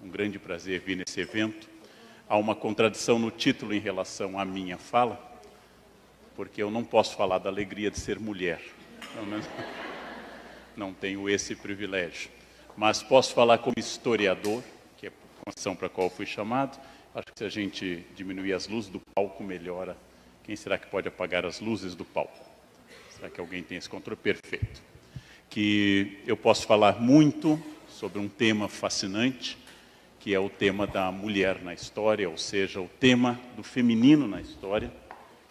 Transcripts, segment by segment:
um grande prazer vir nesse evento. Há uma contradição no título em relação à minha fala, porque eu não posso falar da alegria de ser mulher. Pelo menos não tenho esse privilégio. Mas posso falar como historiador, que é a função para a qual fui chamado. Acho que se a gente diminuir as luzes do palco, melhora. Quem será que pode apagar as luzes do palco? Será que alguém tem esse controle? Perfeito. Que eu posso falar muito sobre um tema fascinante, que é o tema da mulher na história, ou seja, o tema do feminino na história.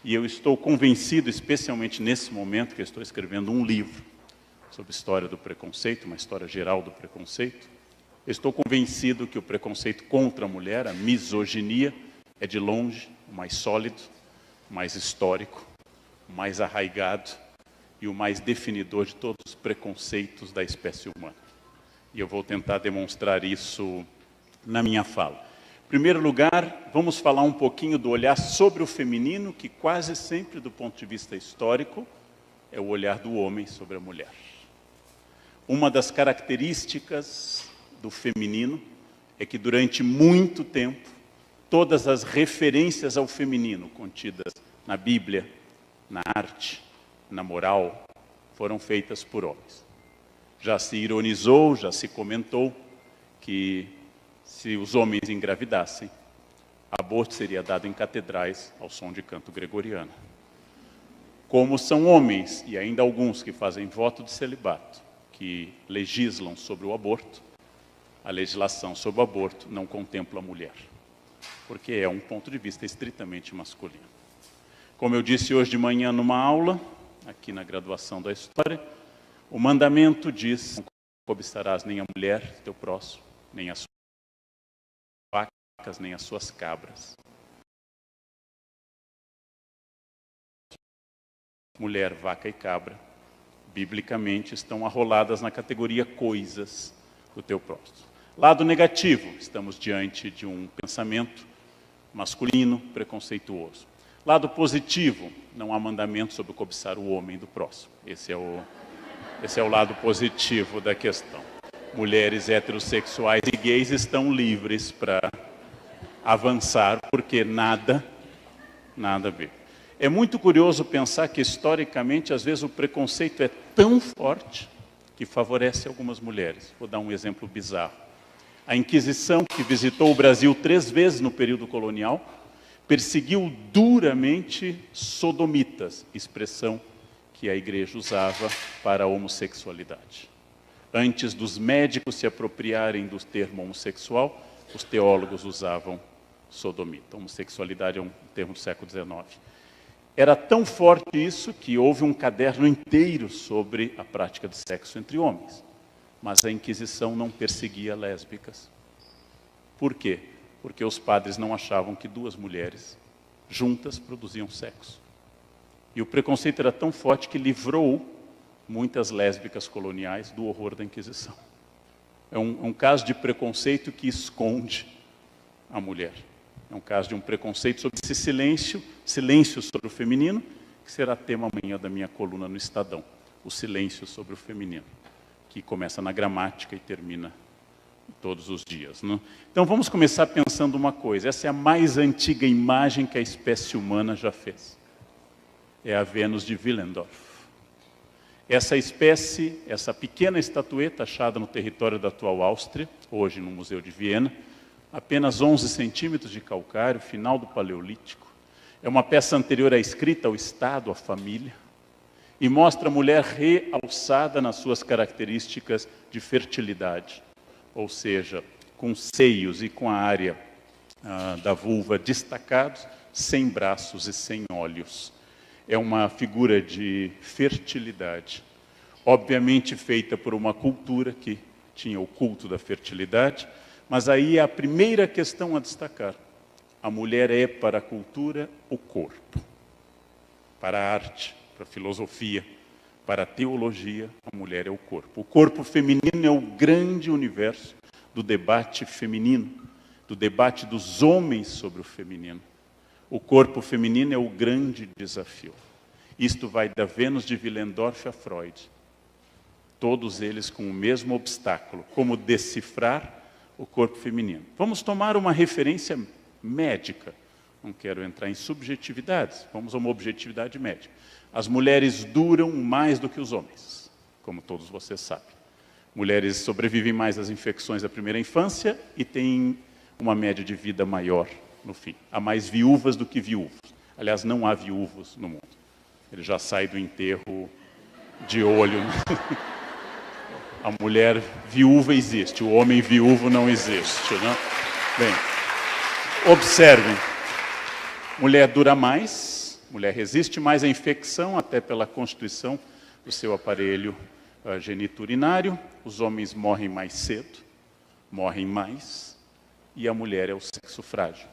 E eu estou convencido, especialmente nesse momento que eu estou escrevendo um livro sobre história do preconceito, uma história geral do preconceito. Eu estou convencido que o preconceito contra a mulher, a misoginia, é de longe o mais sólido, o mais histórico, o mais arraigado e o mais definidor de todos os preconceitos da espécie humana. E eu vou tentar demonstrar isso na minha fala. Em primeiro lugar, vamos falar um pouquinho do olhar sobre o feminino, que quase sempre, do ponto de vista histórico, é o olhar do homem sobre a mulher. Uma das características do feminino é que, durante muito tempo, todas as referências ao feminino contidas na Bíblia, na arte, na moral, foram feitas por homens. Já se ironizou, já se comentou que se os homens engravidassem, aborto seria dado em catedrais ao som de canto gregoriano. Como são homens, e ainda alguns que fazem voto de celibato, que legislam sobre o aborto, a legislação sobre o aborto não contempla a mulher, porque é um ponto de vista estritamente masculino. Como eu disse hoje de manhã numa aula, aqui na graduação da História, o mandamento diz: não cobiçarás nem a mulher, teu próximo, nem as suas vacas, nem as suas cabras. Mulher, vaca e cabra, biblicamente, estão arroladas na categoria coisas do teu próximo. Lado negativo, estamos diante de um pensamento masculino, preconceituoso. Lado positivo, não há mandamento sobre cobiçar o homem do próximo. Esse é o lado positivo da questão. Mulheres heterossexuais e gays estão livres para avançar, porque nada a ver. É muito curioso pensar que, historicamente, às vezes o preconceito é tão forte que favorece algumas mulheres. Vou dar um exemplo bizarro. A Inquisição, que visitou o Brasil 3 vezes no período colonial, perseguiu duramente sodomitas, expressão que a igreja usava para a homossexualidade. Antes dos médicos se apropriarem do termo homossexual, os teólogos usavam sodomita. Homossexualidade é um termo do século XIX. Era tão forte isso que houve um caderno inteiro sobre a prática de sexo entre homens. Mas a Inquisição não perseguia lésbicas. Por quê? Porque os padres não achavam que 2 mulheres juntas produziam sexo. E o preconceito era tão forte que livrou muitas lésbicas coloniais do horror da Inquisição. É um caso de preconceito que esconde a mulher. É um caso de um preconceito sobre esse silêncio sobre o feminino, que será tema amanhã da minha coluna no Estadão. O silêncio sobre o feminino, que começa na gramática e termina todos os dias, né? Então vamos começar pensando uma coisa. Essa é a mais antiga imagem que a espécie humana já fez. É a Vênus de Willendorf. Essa espécie, essa pequena estatueta achada no território da atual Áustria, hoje no Museu de Viena, apenas 11 centímetros de calcário, final do Paleolítico. É uma peça anterior à escrita, ao Estado, à família, e mostra a mulher realçada nas suas características de fertilidade, ou seja, com seios e com a área da vulva destacados, sem braços e sem olhos. É uma figura de fertilidade, obviamente feita por uma cultura que tinha o culto da fertilidade, mas aí é a primeira questão a destacar. A mulher é, para a cultura, o corpo. Para a arte, para a filosofia, para a teologia, a mulher é o corpo. O corpo feminino é o grande universo do debate feminino, do debate dos homens sobre o feminino. O corpo feminino é o grande desafio. Isto vai da Vênus de Willendorf a Freud. Todos eles com o mesmo obstáculo, como decifrar o corpo feminino. Vamos tomar uma referência médica. Não quero entrar em subjetividades, vamos a uma objetividade médica. As mulheres duram mais do que os homens, como todos vocês sabem. Mulheres sobrevivem mais às infecções da primeira infância e têm uma média de vida maior no fim. Há mais viúvas do que viúvos. Aliás, não há viúvos no mundo. Ele já sai do enterro de olho. A mulher viúva existe, o homem viúvo não existe. Né? Bem, observem. Mulher dura mais, mulher resiste mais à infecção, até pela constituição do seu aparelho geniturinário. Os homens morrem mais cedo, morrem mais, e a mulher é o sexo frágil.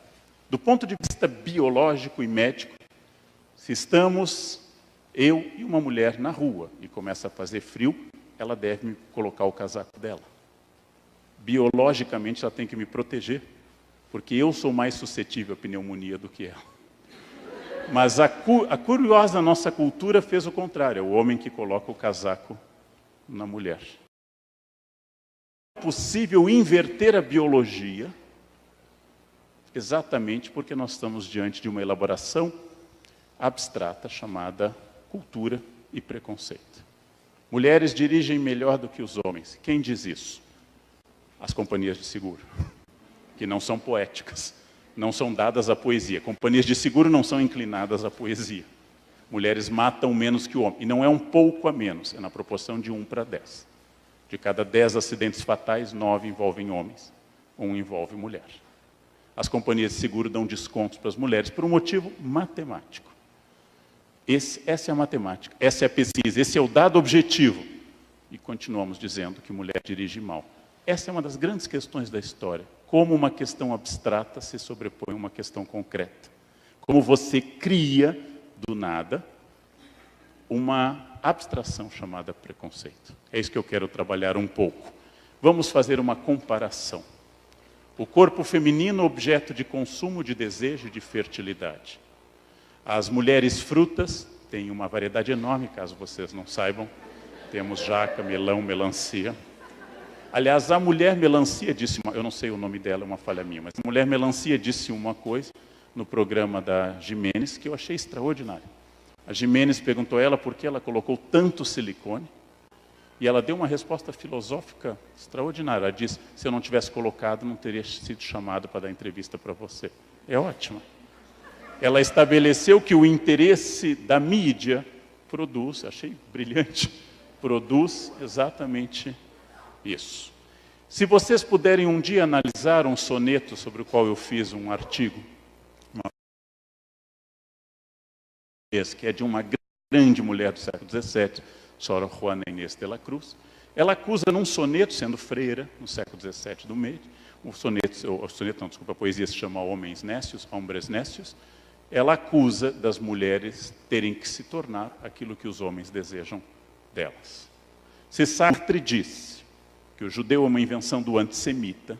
Do ponto de vista biológico e médico, se estamos, eu e uma mulher na rua, e começa a fazer frio, ela deve me colocar o casaco dela. Biologicamente, ela tem que me proteger, porque eu sou mais suscetível à pneumonia do que ela. Mas a curiosa nossa cultura fez o contrário, é o homem que coloca o casaco na mulher. É possível inverter a biologia, exatamente porque nós estamos diante de uma elaboração abstrata chamada cultura e preconceito. Mulheres dirigem melhor do que os homens. Quem diz isso? As companhias de seguro, que não são poéticas, não são dadas à poesia. Companhias de seguro não são inclinadas à poesia. Mulheres matam menos que o homem. E não é um pouco a menos, é na proporção de 1 para 10. De cada 10 acidentes fatais, 9 envolvem homens, 1 envolve mulher. As companhias de seguro dão descontos para as mulheres por um motivo matemático. Essa é a matemática, essa é a pesquisa, esse é o dado objetivo. E continuamos dizendo que mulher dirige mal. Essa é uma das grandes questões da história. Como uma questão abstrata se sobrepõe a uma questão concreta. Como você cria, do nada, uma abstração chamada preconceito. É isso que eu quero trabalhar um pouco. Vamos fazer uma comparação. O corpo feminino, objeto de consumo, de desejo e de fertilidade. As mulheres frutas têm uma variedade enorme, caso vocês não saibam. Temos jaca, melão, melancia. Aliás, a mulher melancia disse, eu não sei o nome dela, é uma falha minha, mas a mulher melancia disse uma coisa no programa da Gimenez que eu achei extraordinário. A Gimenez perguntou a ela por que ela colocou tanto silicone e ela deu uma resposta filosófica extraordinária. Ela disse, se eu não tivesse colocado, não teria sido chamado para dar entrevista para você. É ótima. Ela estabeleceu que o interesse da mídia produz, achei brilhante, produz exatamente isso. Se vocês puderem um dia analisar um soneto sobre o qual eu fiz um artigo, que é de uma grande mulher do século XVII, Sora Juana Inês de la Cruz, ela acusa num soneto, sendo freira, no século XVII do meio, a poesia se chama Homens Nécios, Hombres Nécios, ela acusa das mulheres terem que se tornar aquilo que os homens desejam delas. Se Sartre disse que o judeu é uma invenção do antissemita,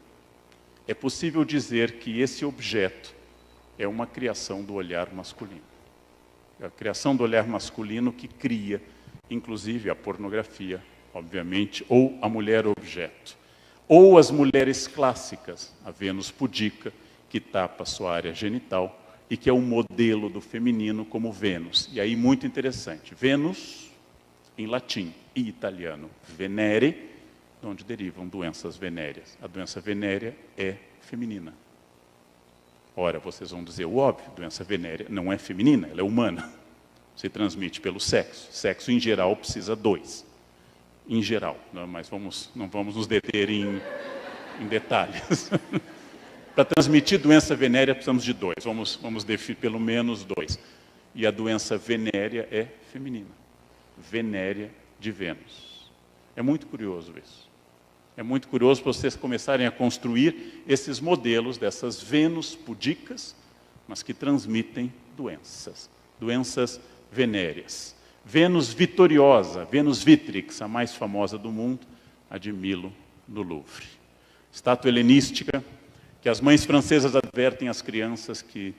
é possível dizer que esse objeto é uma criação do olhar masculino. É a criação do olhar masculino que cria, inclusive, a pornografia, obviamente, ou a mulher objeto. Ou as mulheres clássicas, a Vênus pudica, que tapa sua área genital, e que é um modelo do feminino como Vênus. E aí, muito interessante, Vênus, em latim e italiano, Venere, de onde derivam doenças venéreas. A doença venérea é feminina. Ora, vocês vão dizer o óbvio, doença venérea não é feminina, ela é humana. Se transmite pelo sexo. Sexo, em geral, precisa 2. Em geral, não, mas não vamos nos deter em detalhes. Para transmitir doença venérea, precisamos de 2. Vamos definir pelo menos 2. E a doença venérea é feminina. Venérea de Vênus. É muito curioso isso. É muito curioso para vocês começarem a construir esses modelos dessas Vênus pudicas, mas que transmitem doenças. Doenças venéreas. Vênus vitoriosa, Vênus Vitrix, a mais famosa do mundo, a de Milo, no Louvre. Estátua helenística, que as mães francesas advertem às crianças que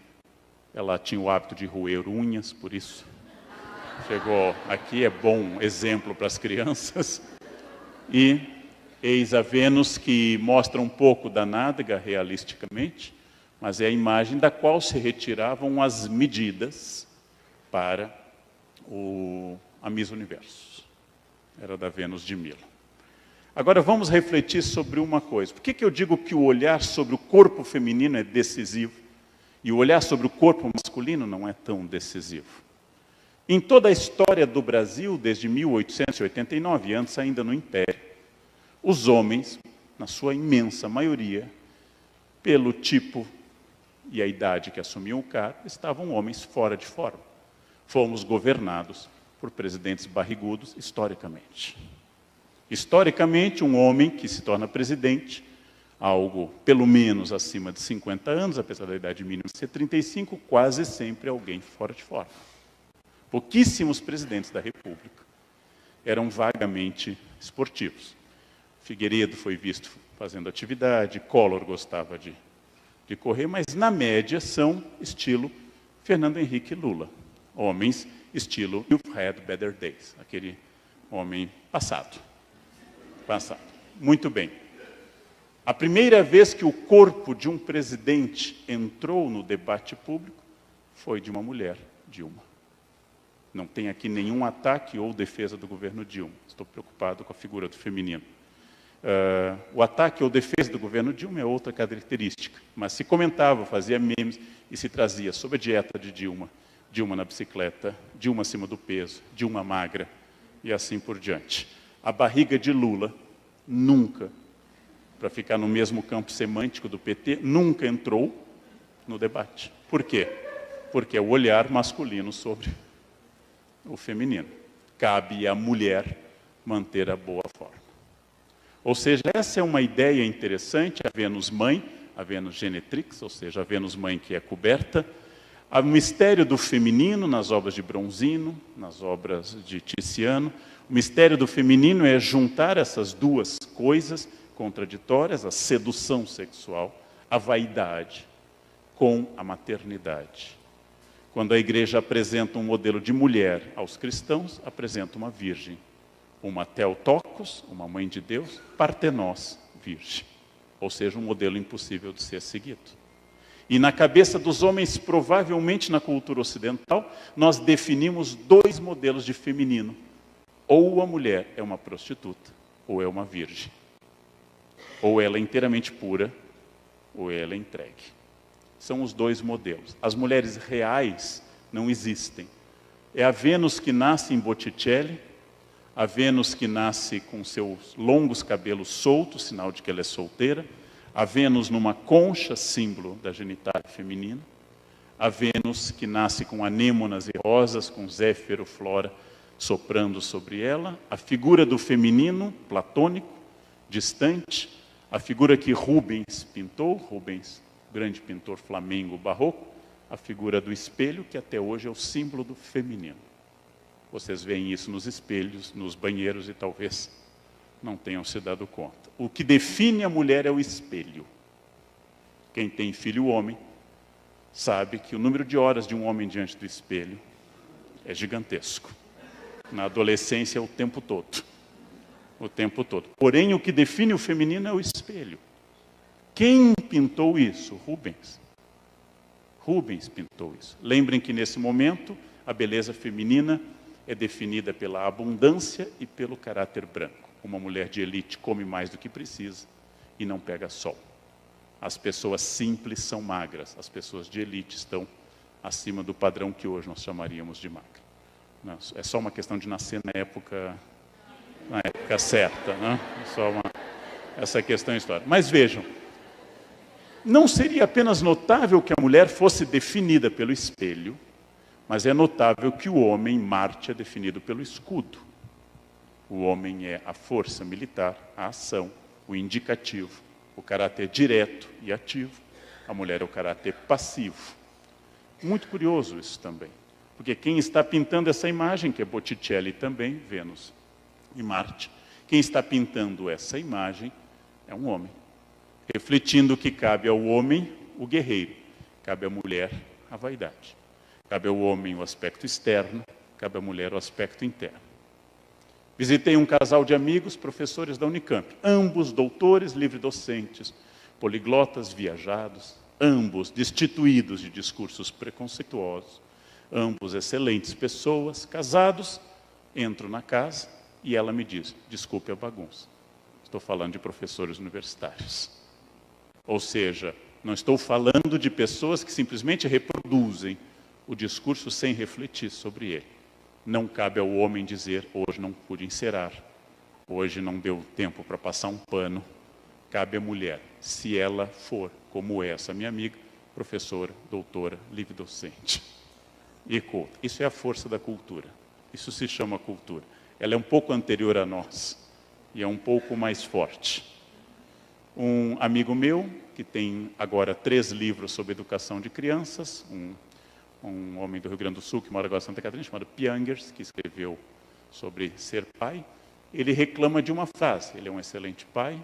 ela tinha o hábito de roer unhas, por isso chegou aqui, é bom exemplo para as crianças. E Eis a Vênus que mostra um pouco da nádega realisticamente, mas é a imagem da qual se retiravam as medidas para a Miss Universo. Era da Vênus de Milo. Agora vamos refletir sobre uma coisa. Por que eu digo que o olhar sobre o corpo feminino é decisivo e o olhar sobre o corpo masculino não é tão decisivo? Em toda a história do Brasil, desde 1889, antes ainda no Império, os homens, na sua imensa maioria, pelo tipo e a idade que assumiam o cargo, estavam homens fora de forma. Fomos governados por presidentes barrigudos historicamente. Historicamente, um homem que se torna presidente, algo pelo menos acima de 50 anos, apesar da idade mínima ser 35, quase sempre alguém fora de forma. Pouquíssimos presidentes da República eram vagamente esportivos. Figueiredo foi visto fazendo atividade, Collor gostava de correr, mas na média são estilo Fernando Henrique Lula. Homens estilo You've Had Better Days, aquele homem passado. Muito bem. A primeira vez que o corpo de um presidente entrou no debate público foi de uma mulher, Dilma. Não tem aqui nenhum ataque ou defesa do governo Dilma. Estou preocupado com a figura do feminino. O ataque ou defesa do governo Dilma é outra característica. Mas se comentava, fazia memes e se trazia sobre a dieta de Dilma, Dilma na bicicleta, Dilma acima do peso, Dilma magra e assim por diante. A barriga de Lula nunca, para ficar no mesmo campo semântico do PT, nunca entrou no debate. Por quê? Porque é o olhar masculino sobre o feminino. Cabe à mulher manter a boa forma. Ou seja, essa é uma ideia interessante, a Vênus mãe, a Vênus genetrix, ou seja, a Vênus mãe que é coberta, o mistério do feminino nas obras de Bronzino, nas obras de Tiziano. O mistério do feminino é juntar essas duas coisas contraditórias, a sedução sexual, a vaidade, com a maternidade. Quando a igreja apresenta um modelo de mulher aos cristãos, apresenta uma virgem. Uma Theotokos, uma mãe de Deus, Partenós, virgem. Ou seja, um modelo impossível de ser seguido. E na cabeça dos homens, provavelmente na cultura ocidental, nós definimos dois modelos de feminino. Ou a mulher é uma prostituta, ou é uma virgem. Ou ela é inteiramente pura, ou ela é entregue. São os dois modelos. As mulheres reais não existem. É a Vênus que nasce em Botticelli, a Vênus que nasce com seus longos cabelos soltos, sinal de que ela é solteira, a Vênus numa concha, símbolo da genitália feminina, a Vênus que nasce com anêmonas e rosas, com Zéfiro, Flora soprando sobre ela, a figura do feminino, platônico, distante, a figura que Rubens pintou, Rubens, grande pintor flamengo barroco, a figura do espelho, que até hoje é o símbolo do feminino. Vocês veem isso nos espelhos, nos banheiros e talvez não tenham se dado conta. O que define a mulher é o espelho. Quem tem filho homem sabe que o número de horas de um homem diante do espelho é gigantesco. Na adolescência, o tempo todo. O tempo todo. Porém, o que define o feminino é o espelho. Quem pintou isso? Rubens. Rubens pintou isso. Lembrem que nesse momento, a beleza feminina é definida pela abundância e pelo caráter branco. Uma mulher de elite come mais do que precisa e não pega sol. As pessoas simples são magras, as pessoas de elite estão acima do padrão que hoje nós chamaríamos de magra. Não, é só uma questão de nascer na época certa, né? É só essa questão histórica. Mas vejam, não seria apenas notável que a mulher fosse definida pelo espelho, mas é notável que o homem, Marte, é definido pelo escudo. O homem é a força militar, a ação, o indicativo, o caráter direto e ativo. A mulher é o caráter passivo. Muito curioso isso também. Porque quem está pintando essa imagem, que é Botticelli também, Vênus e Marte, quem está pintando essa imagem é um homem. Refletindo que cabe ao homem o guerreiro, cabe à mulher a vaidade. Cabe ao homem o aspecto externo, cabe à mulher o aspecto interno. Visitei um casal de amigos, professores da Unicamp, ambos doutores livre-docentes, poliglotas viajados, ambos destituídos de discursos preconceituosos, ambos excelentes pessoas, casados. Entro na casa e ela me diz: desculpe a bagunça, estou falando de professores universitários. Ou seja, não estou falando de pessoas que simplesmente reproduzem o discurso sem refletir sobre ele. Não cabe ao homem dizer: hoje não pude encerar, hoje não deu tempo para passar um pano. Cabe à mulher, se ela for, como essa minha amiga, professora, doutora, livre-docente e culta. Isso é a força da cultura. Isso se chama cultura. Ela é um pouco anterior a nós e é um pouco mais forte. Um amigo meu, que tem agora 3 livros sobre educação de crianças, um homem do Rio Grande do Sul, que mora agora em Santa Catarina, chamado Piangers, que escreveu sobre ser pai, ele reclama de uma frase. Ele é um excelente pai,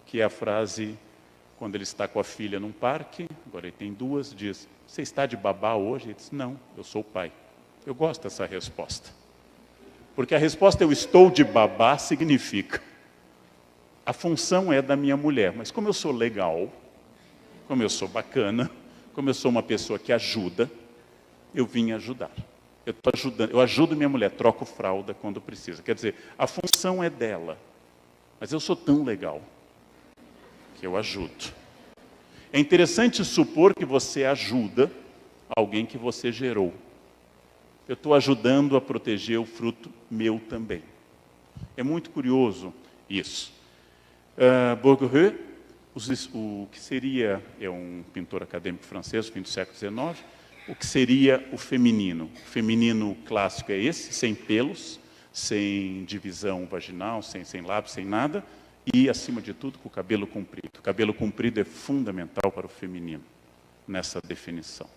que é a frase, quando ele está com a filha num parque, agora ele tem 2, diz: você está de babá hoje? Ele diz: não, eu sou o pai. Eu gosto dessa resposta. Porque a resposta "eu estou de babá" significa: a função é da minha mulher, mas como eu sou legal, como eu sou bacana, como eu sou uma pessoa que ajuda, eu vim ajudar. Eu ajudo minha mulher, troco fralda quando precisa. Quer dizer, a função é dela, mas eu sou tão legal que eu ajudo. É interessante supor que você ajuda alguém que você gerou. Eu estou ajudando a proteger o fruto meu também. É muito curioso isso. Bourdieu, o que seria, é um pintor acadêmico francês, fim do século XIX, o que seria o feminino? O feminino clássico é esse, sem pelos, sem divisão vaginal, sem lábios, sem nada, e, acima de tudo, com o cabelo comprido. O cabelo comprido é fundamental para o feminino, nessa definição.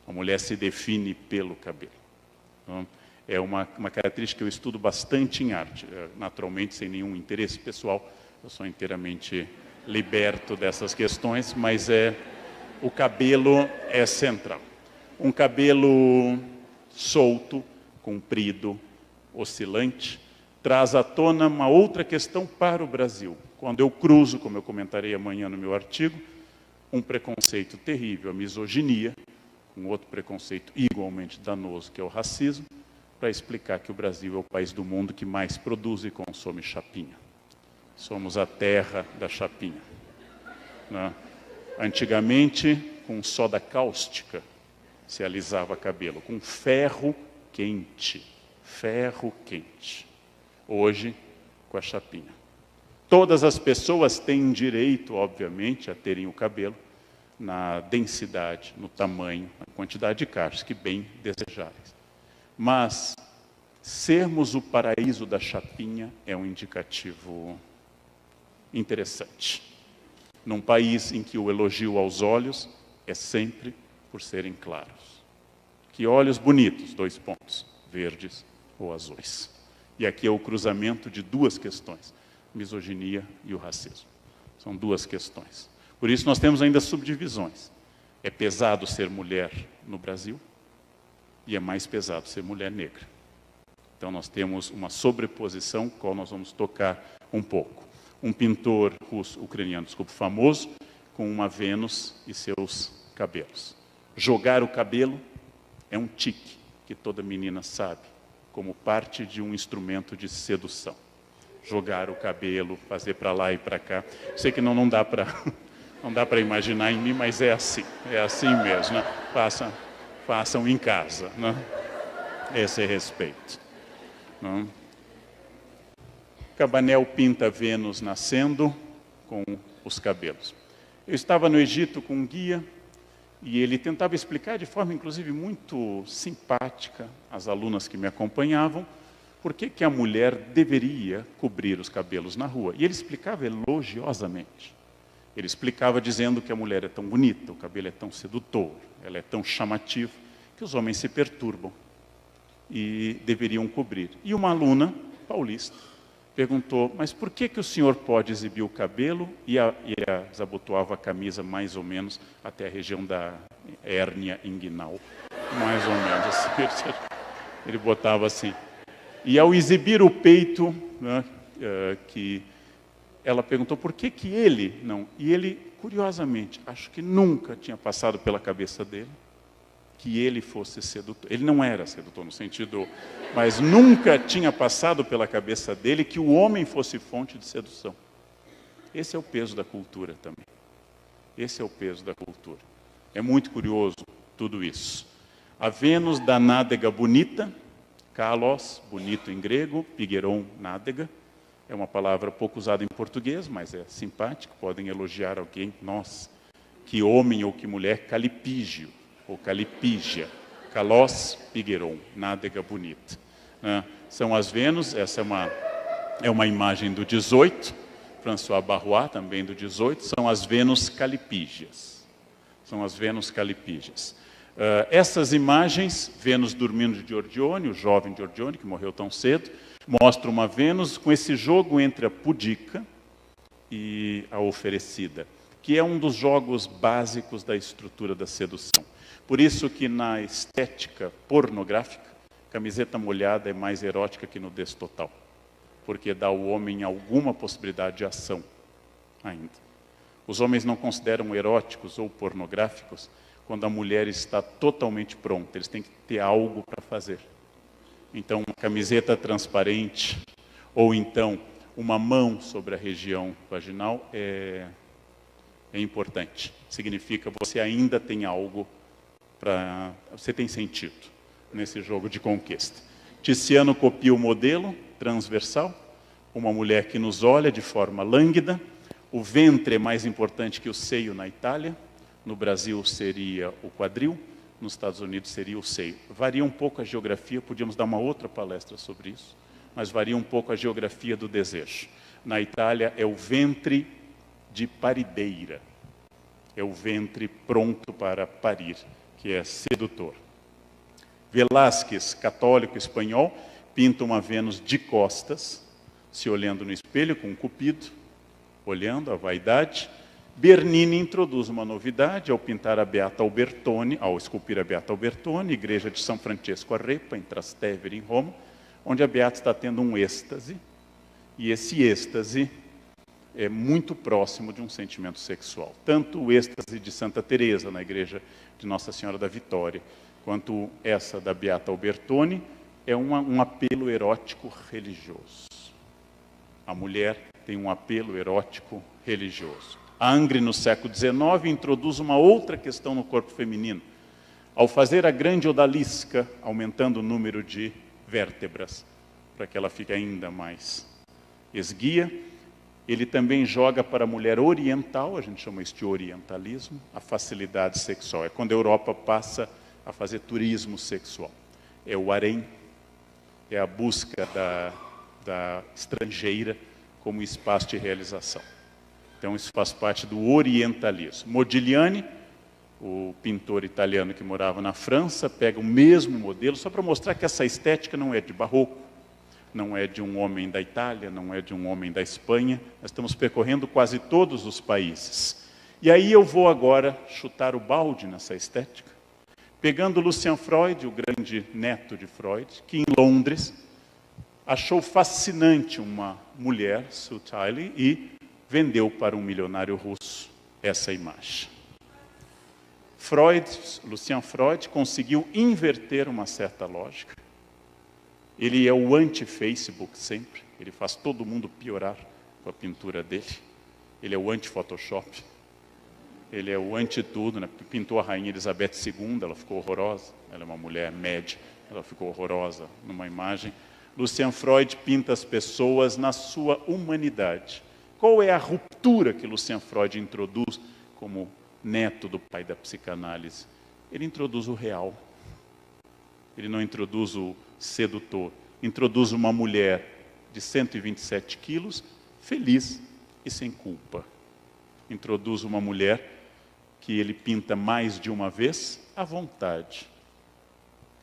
A mulher se define pelo cabelo. Então, é uma característica que eu estudo bastante em arte, naturalmente sem nenhum interesse pessoal. Eu sou inteiramente liberto dessas questões, mas o cabelo é central. Um cabelo solto, comprido, oscilante, traz à tona uma outra questão para o Brasil. Quando eu cruzo, como eu comentarei amanhã no meu artigo, um preconceito terrível, a misoginia, um outro preconceito igualmente danoso, que é o racismo, para explicar que o Brasil é o país do mundo que mais produz e consome chapinha. Somos a terra da chapinha. Né? Antigamente, com soda cáustica, se alisava cabelo, com ferro quente. Ferro quente. Hoje, com a chapinha. Todas as pessoas têm direito, obviamente, a terem o cabelo na densidade, no tamanho, na quantidade de cachos que bem desejáveis. Mas sermos o paraíso da chapinha é um indicativo interessante. Num país em que o elogio aos olhos é sempre por serem claros. Que olhos bonitos, 2 pontos, verdes ou azuis. E aqui é o cruzamento de 2 questões, misoginia e o racismo. São 2 questões. Por isso nós temos ainda subdivisões. É pesado ser mulher no Brasil e é mais pesado ser mulher negra. Então nós temos uma sobreposição, qual nós vamos tocar um pouco. Um pintor ucraniano, famoso, com uma Vênus e seus cabelos. Jogar o cabelo é um tique que toda menina sabe, como parte de um instrumento de sedução. Jogar o cabelo, fazer para lá e para cá. Sei que não dá para imaginar em mim, mas é assim mesmo. Né? Façam em casa. Né? Esse é respeito. Né? Cabanel pinta Vênus nascendo com os cabelos. Eu estava no Egito com um guia e ele tentava explicar de forma, inclusive, muito simpática às alunas que me acompanhavam por que a mulher deveria cobrir os cabelos na rua. E ele explicava elogiosamente. Ele explicava dizendo que a mulher é tão bonita, o cabelo é tão sedutor, ela é tão chamativa, que os homens se perturbam e deveriam cobrir. E uma aluna paulista perguntou: mas por que o senhor pode exibir o cabelo? E desabotoava a camisa mais ou menos até a região da hérnia inguinal. Mais ou menos assim. Ele botava assim. E ao exibir o peito, né, que ela perguntou por que ele não. E ele, curiosamente, acho que nunca tinha passado pela cabeça dele que ele fosse sedutor. Ele não era sedutor no sentido, mas nunca tinha passado pela cabeça dele que o homem fosse fonte de sedução. Esse é o peso da cultura também. Esse é o peso da cultura. É muito curioso tudo isso. A Vênus da nádega bonita, kalos, bonito em grego, pigeiron, nádega. É uma palavra pouco usada em português, mas é simpática. Podem elogiar alguém. Nossa, que homem ou que mulher, calipígio, ou calipígia. Kalos, pigeiron, nádega bonita. São as Vênus, essa é uma imagem do 18, François Barrois, também do 18, são as Vênus calipígias. São as Vênus calipígias. Essas imagens, Vênus dormindo de Giorgione, o jovem Giorgione, que morreu tão cedo, mostra uma Vênus com esse jogo entre a pudica e a oferecida, que é um dos jogos básicos da estrutura da sedução. Por isso que na estética pornográfica, camiseta molhada é mais erótica que nudez total, porque dá ao homem alguma possibilidade de ação ainda. Os homens não consideram eróticos ou pornográficos quando a mulher está totalmente pronta, eles têm que ter algo para fazer. Então, uma camiseta transparente, ou então uma mão sobre a região vaginal é importante. Significa que você ainda tem algo para... Você tem sentido nesse jogo de conquista. Tiziano copia o modelo transversal, uma mulher que nos olha de forma lânguida. O ventre é mais importante que o seio na Itália. No Brasil seria o quadril, nos Estados Unidos seria o seio. Varia um pouco a geografia, podíamos dar uma outra palestra sobre isso, mas varia um pouco a geografia do desejo. Na Itália é o ventre de parideira, é o ventre pronto para parir, que é sedutor. Velázquez, católico espanhol, pinta uma Vênus de costas, se olhando no espelho com um cupido, olhando a vaidade. Bernini introduz uma novidade ao pintar a Beata Albertone, ao esculpir a Beata Albertone, igreja de São Francesco a Repa, em Trastevere, em Roma, onde a Beata está tendo um êxtase, e esse êxtase é muito próximo de um sentimento sexual. Tanto o êxtase de Santa Teresa, na igreja de Nossa Senhora da Vitória, quanto essa da Beata Albertone, é um apelo erótico religioso. A mulher tem um apelo erótico religioso. A Angre, no século XIX, introduz uma outra questão no corpo feminino. Ao fazer a grande odalisca, aumentando o número de vértebras, para que ela fique ainda mais esguia, ele também joga para a mulher oriental, a gente chama isso de orientalismo, a facilidade sexual. É quando a Europa passa a fazer turismo sexual. É o harém, é a busca da estrangeira como espaço de realização. Então isso faz parte do orientalismo. Modigliani, o pintor italiano que morava na França, pega o mesmo modelo, só para mostrar que essa estética não é de barroco, não é de um homem da Itália, não é de um homem da Espanha. Nós estamos percorrendo quase todos os países. E aí eu vou agora chutar o balde nessa estética, pegando Lucian Freud, o grande neto de Freud, que em Londres achou fascinante uma mulher, Sue Tiley, e vendeu para um milionário russo essa imagem. Lucian Freud, conseguiu inverter uma certa lógica. Ele é o anti-Facebook sempre, ele faz todo mundo piorar com a pintura dele. Ele é o anti-Photoshop, ele é o anti-tudo, né? Pintou a Rainha Elizabeth II, ela ficou horrorosa, ela é uma mulher média, ela ficou horrorosa numa imagem. Lucian Freud pinta as pessoas na sua humanidade. Qual é a ruptura que Lucian Freud introduz como neto do pai da psicanálise? Ele introduz o real. Ele não introduz o sedutor. Introduz uma mulher de 127 quilos, feliz e sem culpa. Introduz uma mulher que ele pinta mais de uma vez à vontade.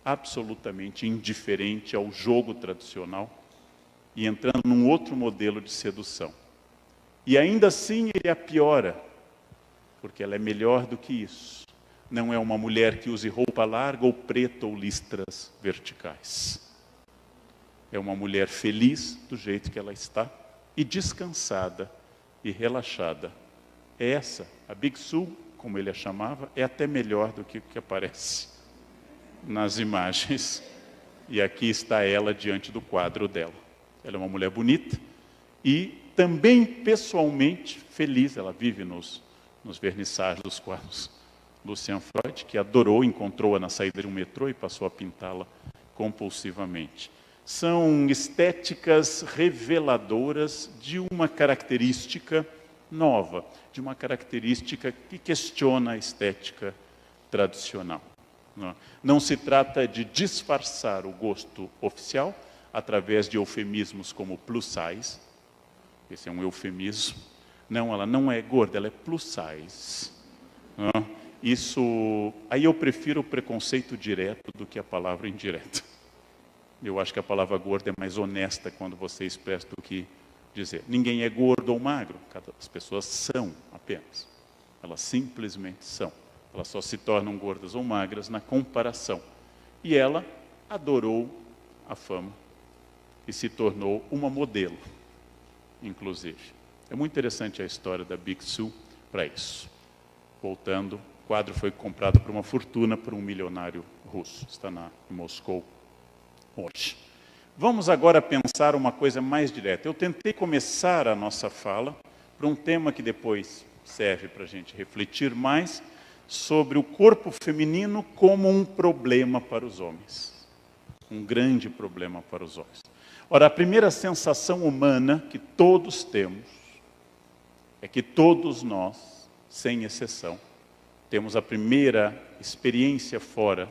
Absolutamente indiferente ao jogo tradicional e entrando num outro modelo de sedução. E ainda assim ele a piora, porque ela é melhor do que isso. Não é uma mulher que use roupa larga ou preta ou listras verticais. é uma mulher feliz do jeito que ela está, e descansada e relaxada. Essa, a Biksu, como ele a chamava, é até melhor do que o que aparece nas imagens. E aqui está ela diante do quadro dela. Ela é uma mulher bonita e também pessoalmente feliz. Ela vive nos vernissagens dos quadros. Lucian Freud, que adorou, encontrou-a na saída de um metrô e passou a pintá-la compulsivamente. São estéticas reveladoras de uma característica nova, de uma característica que questiona a estética tradicional. Não se trata de disfarçar o gosto oficial através de eufemismos como plus size. Esse é um eufemismo. Não, ela não é gorda, ela é plus size. Aí eu prefiro o preconceito direto do que a palavra indireta. Eu acho que a palavra gorda é mais honesta quando você expressa do que dizer. Ninguém é gordo ou magro, as pessoas são apenas. Elas simplesmente são. Elas só se tornam gordas ou magras na comparação. E ela adorou a fama e se tornou uma modelo, inclusive. É muito interessante a história da Biksu para isso. Voltando, o quadro foi comprado por uma fortuna por um milionário russo. Está em Moscou hoje. Vamos agora pensar uma coisa mais direta. Eu tentei começar a nossa fala por um tema que depois serve para a gente refletir mais sobre o corpo feminino como um problema para os homens. Um grande problema para os homens. Ora, a primeira sensação humana que todos temos é que todos nós, sem exceção, temos a primeira experiência fora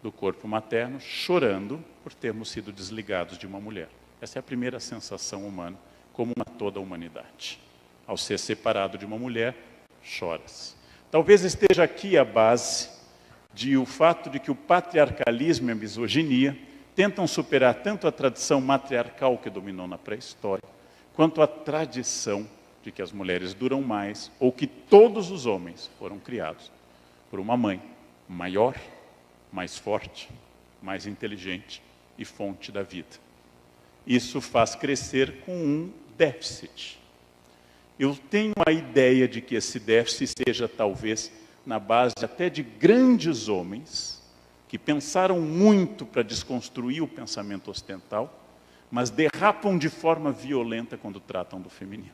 do corpo materno, chorando por termos sido desligados de uma mulher. Essa é a primeira sensação humana, comum a toda a humanidade. Ao ser separado de uma mulher, choras. Talvez esteja aqui a base de o fato de que o patriarcalismo e a misoginia tentam superar tanto a tradição matriarcal que dominou na pré-história, quanto a tradição de que as mulheres duram mais, ou que todos os homens foram criados por uma mãe maior, mais forte, mais inteligente e fonte da vida. Isso faz crescer com um déficit. Eu tenho a ideia de que esse déficit seja talvez na base até de grandes homens que pensaram muito para desconstruir o pensamento ocidental, mas derrapam de forma violenta quando tratam do feminino.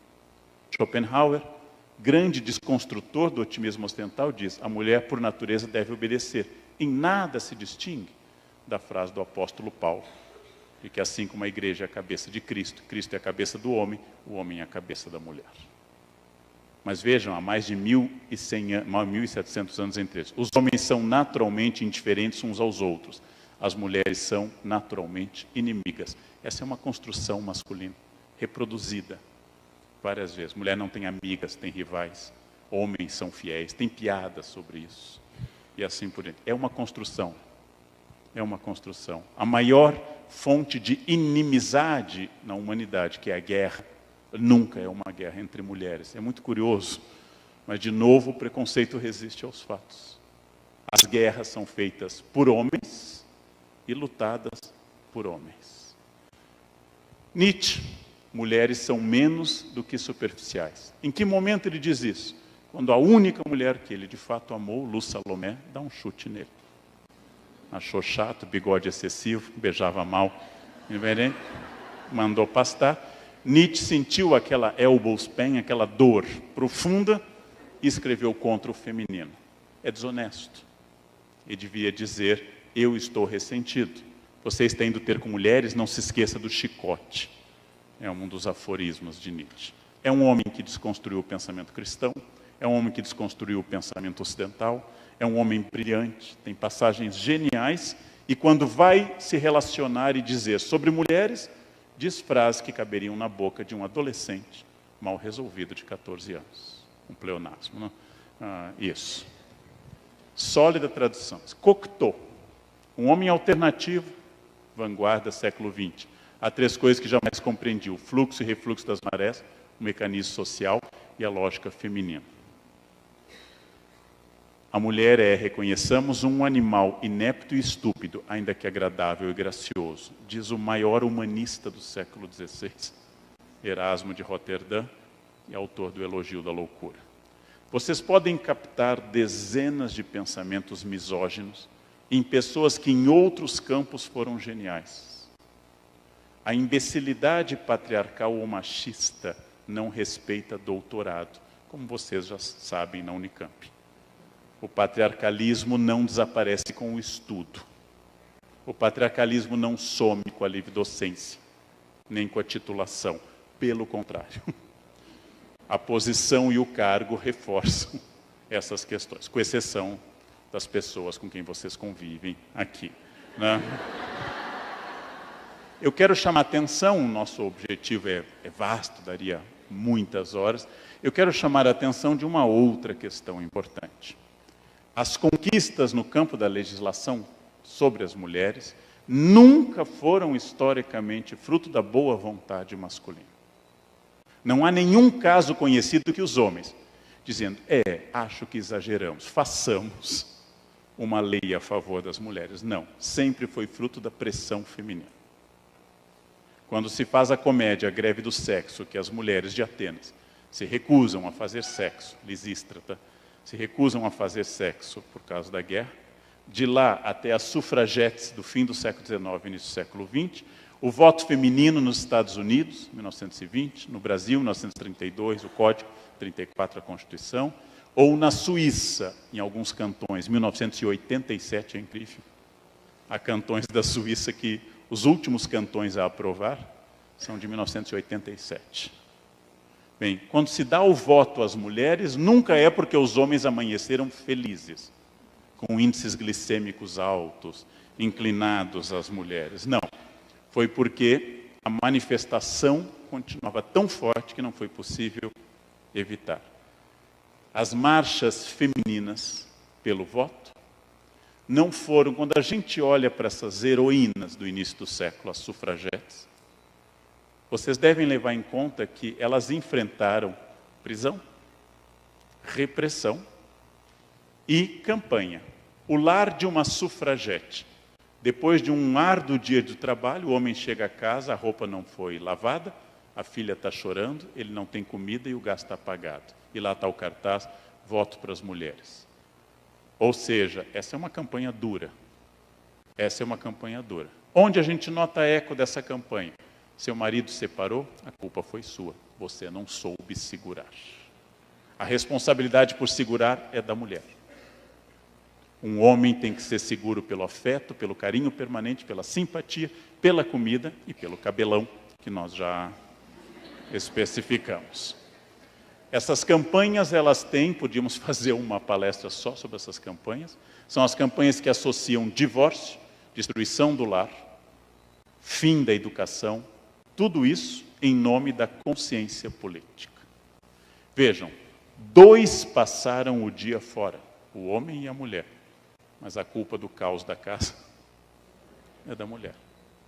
Schopenhauer, grande desconstrutor do otimismo ocidental, diz: a mulher por natureza deve obedecer. Em nada se distingue da frase do apóstolo Paulo, de que assim como a igreja é a cabeça de Cristo, Cristo é a cabeça do homem, o homem é a cabeça da mulher. Mas vejam, há mais de 1.700 anos entre eles. Os homens são naturalmente indiferentes uns aos outros. As mulheres são naturalmente inimigas. Essa é uma construção masculina, reproduzida várias vezes. Mulher não tem amigas, tem rivais. Homens são fiéis, tem piadas sobre isso. E assim por diante. É uma construção. É uma construção. A maior fonte de inimizade na humanidade, que é a guerra, nunca é uma guerra entre mulheres. É muito curioso, mas de novo o preconceito resiste aos fatos. As guerras são feitas por homens e lutadas por homens. Nietzsche, mulheres são menos do que superficiais. Em que momento ele diz isso? Quando a única mulher que ele de fato amou, Lu Salomé, dá um chute nele. Achou chato, bigode excessivo, beijava mal, mandou pastar. Nietzsche sentiu aquela elbows pain, aquela dor profunda, e escreveu contra o feminino. É desonesto. Ele devia dizer: eu estou ressentido. Vocês têm de ter com mulheres, não se esqueça do chicote. É um dos aforismos de Nietzsche. É um homem que desconstruiu o pensamento cristão, é um homem que desconstruiu o pensamento ocidental, é um homem brilhante, tem passagens geniais, e quando vai se relacionar e dizer sobre mulheres, diz frases que caberiam na boca de um adolescente mal resolvido de 14 anos. Um pleonasmo, não? Isso. Sólida tradução. Cocteau, um homem alternativo, vanguarda, século XX. Há três coisas que jamais compreendi: o fluxo e refluxo das marés, o mecanismo social e a lógica feminina. A mulher é, reconheçamos, um animal inepto e estúpido, ainda que agradável e gracioso, diz o maior humanista do século XVI, Erasmo de Roterdã, e autor do Elogio da Loucura. Vocês podem captar dezenas de pensamentos misóginos em pessoas que em outros campos foram geniais. A imbecilidade patriarcal ou machista não respeita doutorado, como vocês já sabem na Unicamp. O patriarcalismo não desaparece com o estudo. O patriarcalismo não some com a livre docência, nem com a titulação. Pelo contrário. A posição e o cargo reforçam essas questões, com exceção das pessoas com quem vocês convivem aqui, né? Eu quero chamar a atenção, o nosso objetivo é vasto, daria muitas horas. Eu quero chamar a atenção de uma outra questão importante. As conquistas no campo da legislação sobre as mulheres nunca foram historicamente fruto da boa vontade masculina. Não há nenhum caso conhecido que os homens, dizendo, acho que exageramos, façamos uma lei a favor das mulheres. Não, sempre foi fruto da pressão feminina. Quando se faz a comédia A Greve do Sexo, que as mulheres de Atenas se recusam a fazer sexo, Lisístrata, se recusam a fazer sexo por causa da guerra, de lá até as sufragetes do fim do século XIX e início do século XX, o voto feminino nos Estados Unidos, 1920, no Brasil, 1932, o Código, 34, a Constituição, ou na Suíça, em alguns cantões, 1987, é incrível. Há cantões da Suíça que os últimos cantões a aprovar são de 1987. Bem, quando se dá o voto às mulheres, nunca é porque os homens amanheceram felizes, com índices glicêmicos altos, inclinados às mulheres. Não. Foi porque a manifestação continuava tão forte que não foi possível evitar. As marchas femininas pelo voto não foram, quando a gente olha para essas heroínas do início do século, as sufragetes, vocês devem levar em conta que elas enfrentaram prisão, repressão e campanha. O lar de uma sufragete. Depois de um árduo dia de trabalho, o homem chega a casa, a roupa não foi lavada, a filha está chorando, ele não tem comida e o gás está apagado. E lá está o cartaz, voto para as mulheres. Ou seja, essa é uma campanha dura. Essa é uma campanha dura. Onde a gente nota eco dessa campanha? Seu marido separou, a culpa foi sua. Você não soube segurar. A responsabilidade por segurar é da mulher. Um homem tem que ser seguro pelo afeto, pelo carinho permanente, pela simpatia, pela comida e pelo cabelão, que nós já especificamos. Essas campanhas, elas têm, podíamos fazer uma palestra só sobre essas campanhas, são as campanhas que associam divórcio, destruição do lar, fim da educação, tudo isso em nome da consciência política. Vejam, 2 passaram o dia fora, o homem e a mulher. Mas a culpa do caos da casa é da mulher.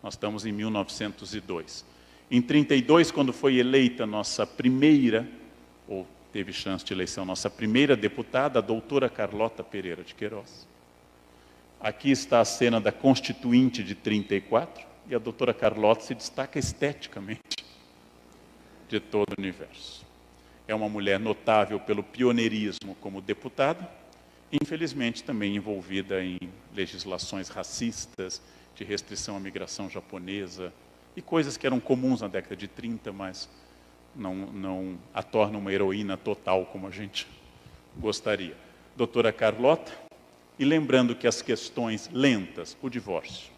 Nós estamos em 1902. Em 32, quando foi eleita nossa primeira, ou teve chance de eleição, nossa primeira deputada, a doutora Carlota Pereira de Queiroz. Aqui está a cena da Constituinte de 34, e a doutora Carlota se destaca esteticamente de todo o universo. É uma mulher notável pelo pioneirismo como deputada, infelizmente também envolvida em legislações racistas, de restrição à migração japonesa, e coisas que eram comuns na década de 30, mas não a tornam uma heroína total como a gente gostaria. Doutora Carlota, e lembrando que as questões lentas, o divórcio,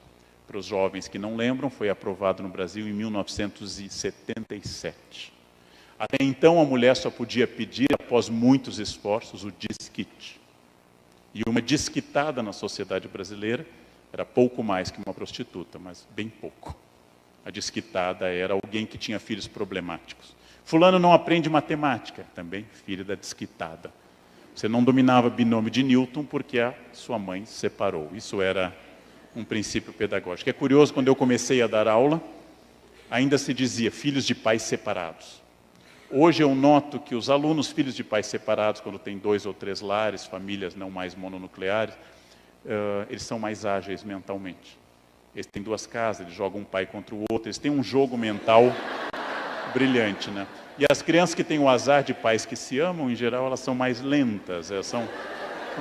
para os jovens que não lembram, foi aprovado no Brasil em 1977. Até então a mulher só podia pedir, após muitos esforços, o desquite. E uma desquitada na sociedade brasileira era pouco mais que uma prostituta, mas bem pouco. A desquitada era alguém que tinha filhos problemáticos. Fulano não aprende matemática, também filho da desquitada. Você não dominava binômio de Newton porque a sua mãe separou. Isso era um princípio pedagógico. É curioso, quando eu comecei a dar aula, ainda se dizia filhos de pais separados. Hoje eu noto que os alunos, filhos de pais separados, quando tem 2 ou 3 lares, famílias não mais mononucleares, eles são mais ágeis mentalmente. Eles têm 2 casas, eles jogam um pai contra o outro, eles têm um jogo mental brilhante, né? E as crianças que têm o azar de pais que se amam, em geral, elas são mais lentas, elas são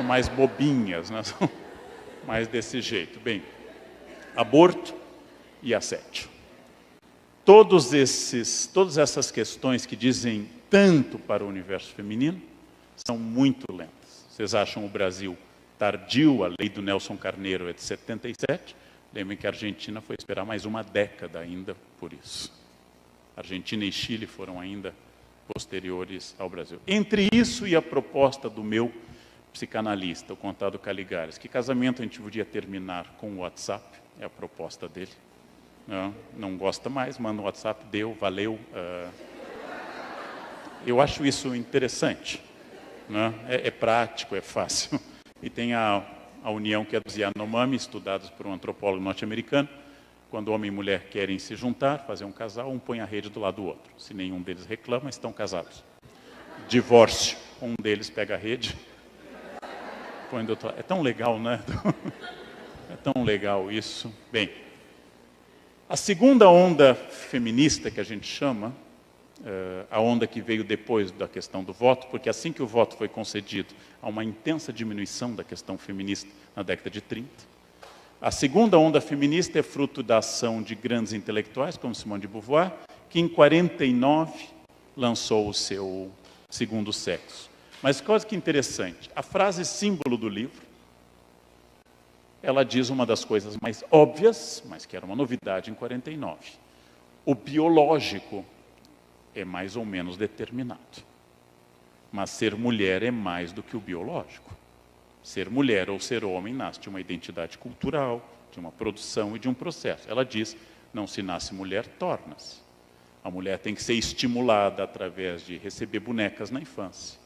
mais bobinhas, né? São mais desse jeito. Bem, aborto e assédio. Todas essas questões que dizem tanto para o universo feminino são muito lentas. Vocês acham o Brasil tardio? A lei do Nelson Carneiro é de 77. Lembrem que a Argentina foi esperar mais uma década ainda por isso. Argentina e Chile foram ainda posteriores ao Brasil. Entre isso e a proposta do meu psicanalista, o Contado Caligares, que casamento a gente podia terminar com o WhatsApp, é a proposta dele. Não gosta mais, manda um WhatsApp, deu, valeu. Eu acho isso interessante. Né? É prático, é fácil. E tem a união que é dos Yanomami, estudados por um antropólogo norte-americano. Quando homem e mulher querem se juntar, fazer um casal, um põe a rede do lado do outro. Se nenhum deles reclama, estão casados. Divórcio. Um deles pega a rede, põe do outro lado. É tão legal, né? É tão legal isso. Bem, a segunda onda feminista que a gente chama, a onda que veio depois da questão do voto, porque assim que o voto foi concedido, há uma intensa diminuição da questão feminista na década de 30. A segunda onda feminista é fruto da ação de grandes intelectuais, como Simone de Beauvoir, que em 49 lançou o seu Segundo Sexo. Mas coisa que interessante, a frase símbolo do livro, ela diz uma das coisas mais óbvias, mas que era uma novidade em 49. O biológico é mais ou menos determinado. Mas ser mulher é mais do que o biológico. Ser mulher ou ser homem nasce de uma identidade cultural, de uma produção e de um processo. Ela diz, não se nasce mulher, torna-se. A mulher tem que ser estimulada através de receber bonecas na infância.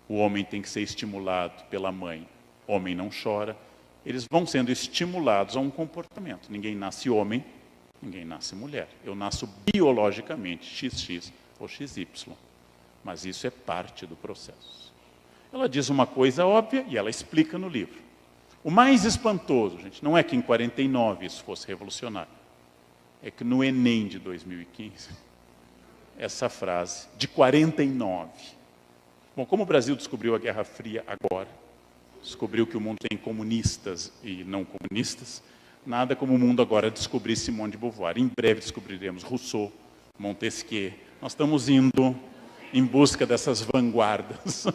O homem tem que ser estimulado pela mãe. Homem não chora. Eles vão sendo estimulados a um comportamento. Ninguém nasce homem, ninguém nasce mulher. Eu nasço biologicamente, XX ou XY. Mas isso é parte do processo. Ela diz uma coisa óbvia e ela explica no livro. O mais espantoso, gente, não é que em 49 isso fosse revolucionário. É que no Enem de 2015, essa frase, de 49. Bom, como o Brasil descobriu a Guerra Fria agora, descobriu que o mundo tem comunistas e não comunistas, nada como o mundo agora descobrir Simone de Beauvoir. Em breve descobriremos Rousseau, Montesquieu. Nós estamos indo em busca dessas vanguardas.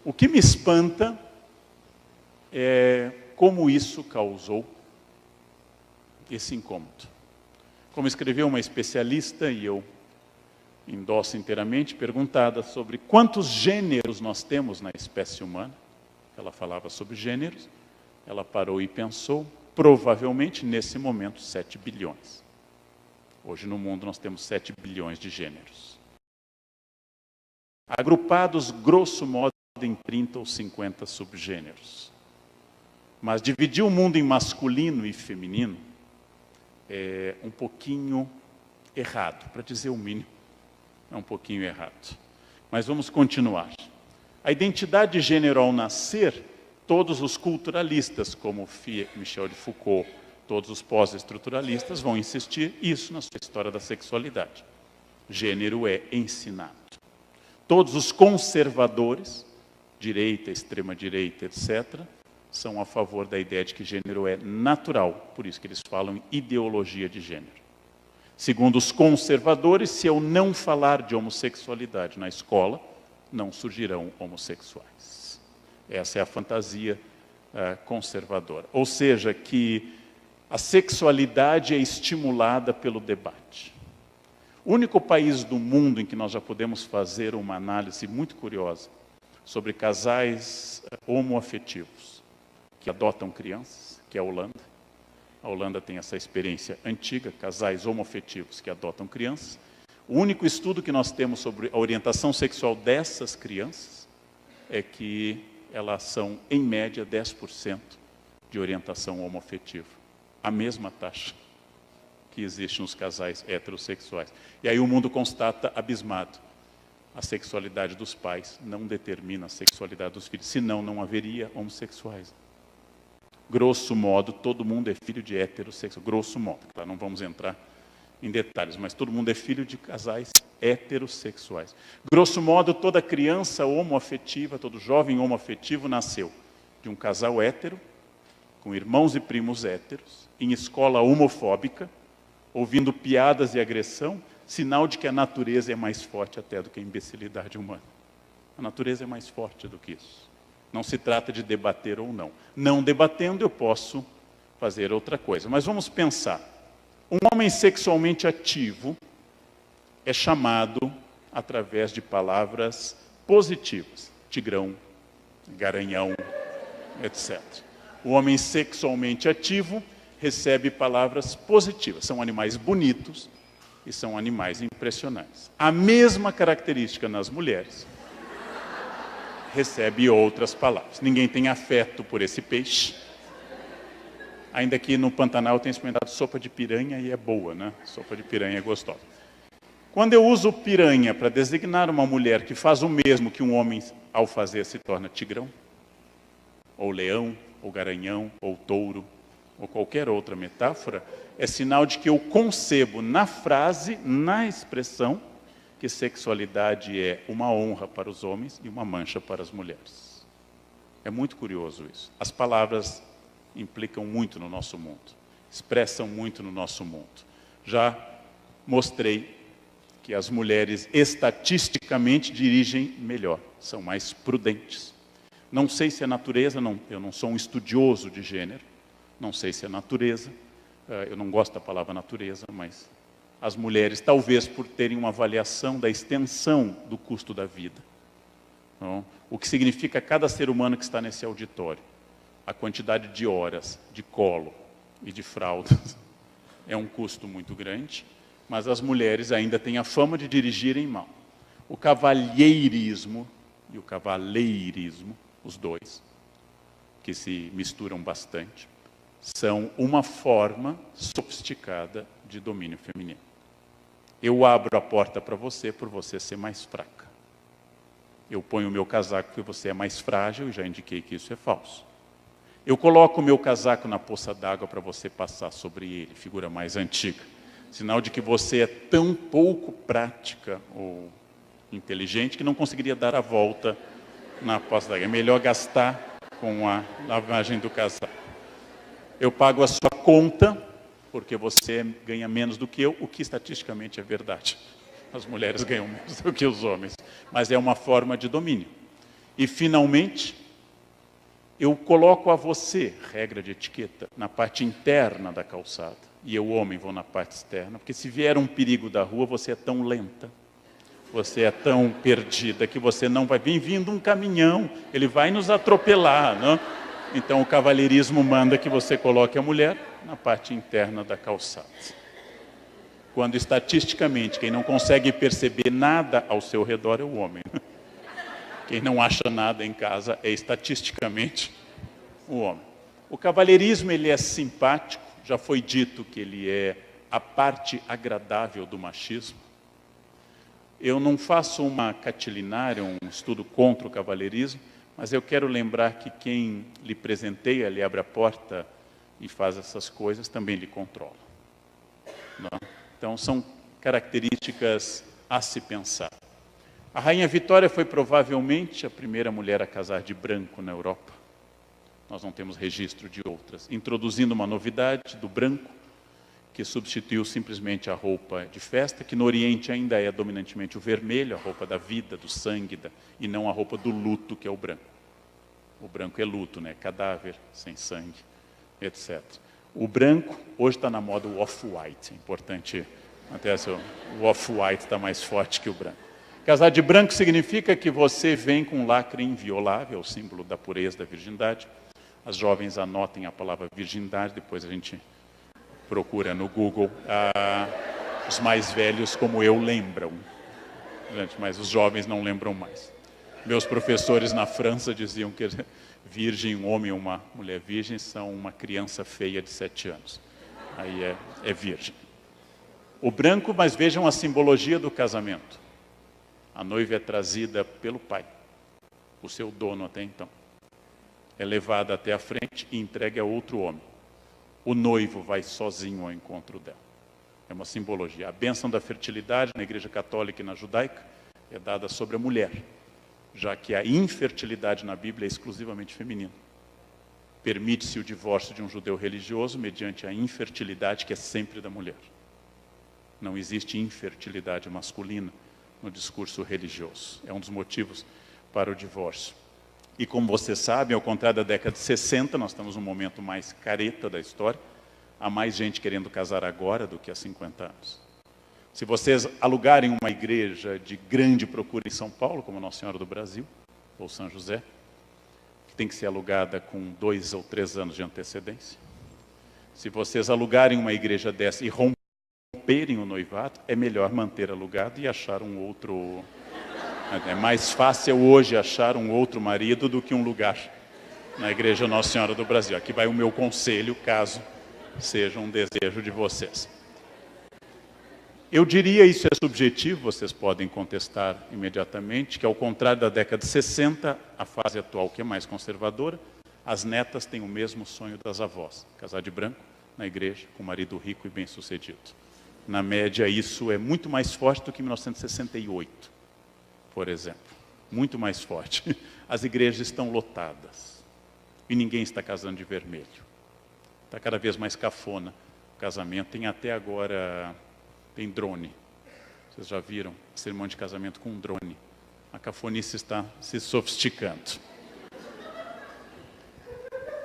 O que me espanta é como isso causou esse incômodo. Como escreveu uma especialista, e eu endosso inteiramente, perguntada sobre quantos gêneros nós temos na espécie humana. Ela falava sobre gêneros, ela parou e pensou, provavelmente nesse momento 7 bilhões. Hoje no mundo nós temos 7 bilhões de gêneros. Agrupados, grosso modo, em 30 ou 50 subgêneros. Mas dividir o mundo em masculino e feminino é um pouquinho errado, para dizer o mínimo, é um pouquinho errado. Mas vamos continuar. A identidade de gênero ao nascer, todos os culturalistas, como Michel de Foucault, todos os pós-estruturalistas vão insistir isso na sua história da sexualidade. Gênero é ensinado. Todos os conservadores, direita, extrema-direita, etc., são a favor da ideia de que gênero é natural, por isso que eles falam em ideologia de gênero. Segundo os conservadores, se eu não falar de homossexualidade na escola, não surgirão homossexuais. Essa é a fantasia conservadora. Ou seja, que a sexualidade é estimulada pelo debate. O único país do mundo em que nós já podemos fazer uma análise muito curiosa sobre casais homoafetivos que adotam crianças, que é a Holanda. A Holanda tem essa experiência antiga, casais homoafetivos que adotam crianças. O único estudo que nós temos sobre a orientação sexual dessas crianças é que elas são, em média, 10% de orientação homoafetiva. A mesma taxa que existe nos casais heterossexuais. E aí o mundo constata, abismado, a sexualidade dos pais não determina a sexualidade dos filhos, senão não haveria homossexuais. Grosso modo, todo mundo é filho de heterossexuais. Grosso modo, claro, não vamos entrar em detalhes, mas todo mundo é filho de casais heterossexuais. Grosso modo, toda criança homoafetiva, todo jovem homoafetivo nasceu de um casal hétero, com irmãos e primos héteros, em escola homofóbica, ouvindo piadas e agressão, sinal de que a natureza é mais forte até do que a imbecilidade humana. A natureza é mais forte do que isso. Não se trata de debater ou não. Não debatendo, eu posso fazer outra coisa. Mas vamos pensar. Um homem sexualmente ativo é chamado através de palavras positivas. Tigrão, garanhão, etc. O homem sexualmente ativo recebe palavras positivas. São animais bonitos e são animais impressionantes. A mesma característica nas mulheres recebe outras palavras. Ninguém tem afeto por esse peixe. Ainda que no Pantanal eu tenha experimentado sopa de piranha e é boa, né? Sopa de piranha é gostosa. Quando eu uso piranha para designar uma mulher que faz o mesmo que um homem ao fazer se torna tigrão, ou leão, ou garanhão, ou touro, ou qualquer outra metáfora, é sinal de que eu concebo na frase, na expressão, que sexualidade é uma honra para os homens e uma mancha para as mulheres. É muito curioso isso. As palavras implicam muito no nosso mundo, expressam muito no nosso mundo. Já mostrei que as mulheres estatisticamente dirigem melhor, são mais prudentes. Não sei se é natureza, eu não sou um estudioso de gênero, não sei se é natureza, eu não gosto da palavra natureza, mas as mulheres, talvez por terem uma avaliação da extensão do custo da vida, não? O que significa cada ser humano que está nesse auditório, a quantidade de horas de colo e de fraldas é um custo muito grande, mas as mulheres ainda têm a fama de dirigirem mal. O cavalheirismo e o cavaleirismo, os dois, que se misturam bastante, são uma forma sofisticada de domínio feminino. Eu abro a porta para você por você ser mais fraca. Eu ponho o meu casaco porque você é mais frágil, e já indiquei que isso é falso. Eu coloco o meu casaco na poça d'água para você passar sobre ele, figura mais antiga. Sinal de que você é tão pouco prática ou inteligente que não conseguiria dar a volta na poça d'água. É melhor gastar com a lavagem do casaco. Eu pago a sua conta, porque você ganha menos do que eu, o que estatisticamente é verdade. As mulheres ganham menos do que os homens, mas é uma forma de domínio. E, finalmente, eu coloco a você, regra de etiqueta, na parte interna da calçada, e eu, homem, vou na parte externa, porque se vier um perigo da rua, você é tão lenta, você é tão perdida, que você não vai vir vindo um caminhão, ele vai nos atropelar, não? Então o cavalheirismo manda que você coloque a mulher na parte interna da calçada. Quando estatisticamente quem não consegue perceber nada ao seu redor é o homem. Quem não acha nada em casa é estatisticamente o homem. O cavalheirismo ele é simpático, já foi dito que ele é a parte agradável do machismo. Eu não faço uma catilinária, um estudo contra o cavalheirismo, mas eu quero lembrar que quem lhe presenteia, lhe abre a porta e faz essas coisas, também lhe controla. Não? Então, são características a se pensar. A Rainha Vitória foi provavelmente a primeira mulher a casar de branco na Europa. Nós não temos registro de outras. Introduzindo uma novidade do branco, que substituiu simplesmente a roupa de festa, que no Oriente ainda é dominantemente o vermelho, a roupa da vida, do sangue, e não a roupa do luto, que é o branco. O branco é luto, né? Cadáver, sem sangue, etc. O branco, hoje está na moda o off-white, é importante, até o off-white está mais forte que o branco. Casar de branco significa que você vem com um lacre inviolável, o símbolo da pureza, da virgindade. As jovens anotem a palavra virgindade, depois a gente procura no Google. Os mais velhos, como eu, lembram, mas os jovens não lembram mais. Meus professores na França diziam que virgem, um homem e uma mulher virgem, são uma criança feia de 7 anos. Aí é virgem. O branco, mas vejam a simbologia do casamento. A noiva é trazida pelo pai, o seu dono até então. É levada até a frente e entregue a outro homem. O noivo vai sozinho ao encontro dela. É uma simbologia. A bênção da fertilidade na Igreja Católica e na Judaica é dada sobre a mulher, já que a infertilidade na Bíblia é exclusivamente feminina. Permite-se o divórcio de um judeu religioso mediante a infertilidade que é sempre da mulher. Não existe infertilidade masculina no discurso religioso. É um dos motivos para o divórcio. E como vocês sabem, ao contrário da década de 60, nós estamos num momento mais careta da história. Há mais gente querendo casar agora do que há 50 anos. Se vocês alugarem uma igreja de grande procura em São Paulo, como Nossa Senhora do Brasil, ou São José, que tem que ser alugada com 2 ou 3 anos de antecedência. Se vocês alugarem uma igreja dessa e romperem o noivado, é melhor manter alugado e achar um outro. É mais fácil hoje achar um outro marido do que um lugar na igreja Nossa Senhora do Brasil. Aqui vai o meu conselho, caso seja um desejo de vocês. Eu diria, isso é subjetivo, vocês podem contestar imediatamente, que ao contrário da década de 60, a fase atual que é mais conservadora, as netas têm o mesmo sonho das avós, casar de branco na igreja, com um marido rico e bem-sucedido. Na média, isso é muito mais forte do que em 1968, por exemplo. Muito mais forte. As igrejas estão lotadas e ninguém está casando de vermelho. Está cada vez mais cafona o casamento. Tem até agora... Tem drone. Vocês já viram? Cerimônia de casamento com um drone. A cafonice está se sofisticando.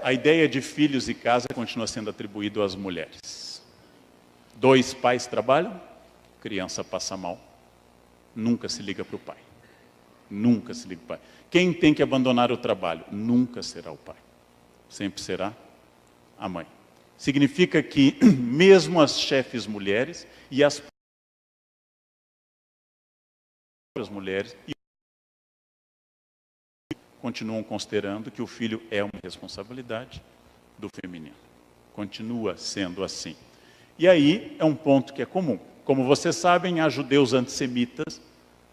A ideia de filhos e casa continua sendo atribuída às mulheres. 2 pais trabalham, criança passa mal. Nunca se liga para o pai. Nunca se liga para o pai. Quem tem que abandonar o trabalho? Nunca será o pai. Sempre será a mãe. Significa que mesmo as chefes mulheres e as próprias mulheres continuam considerando que o filho é uma responsabilidade do feminino. Continua sendo assim. E aí é um ponto que é comum. Como vocês sabem, há judeus antissemitas,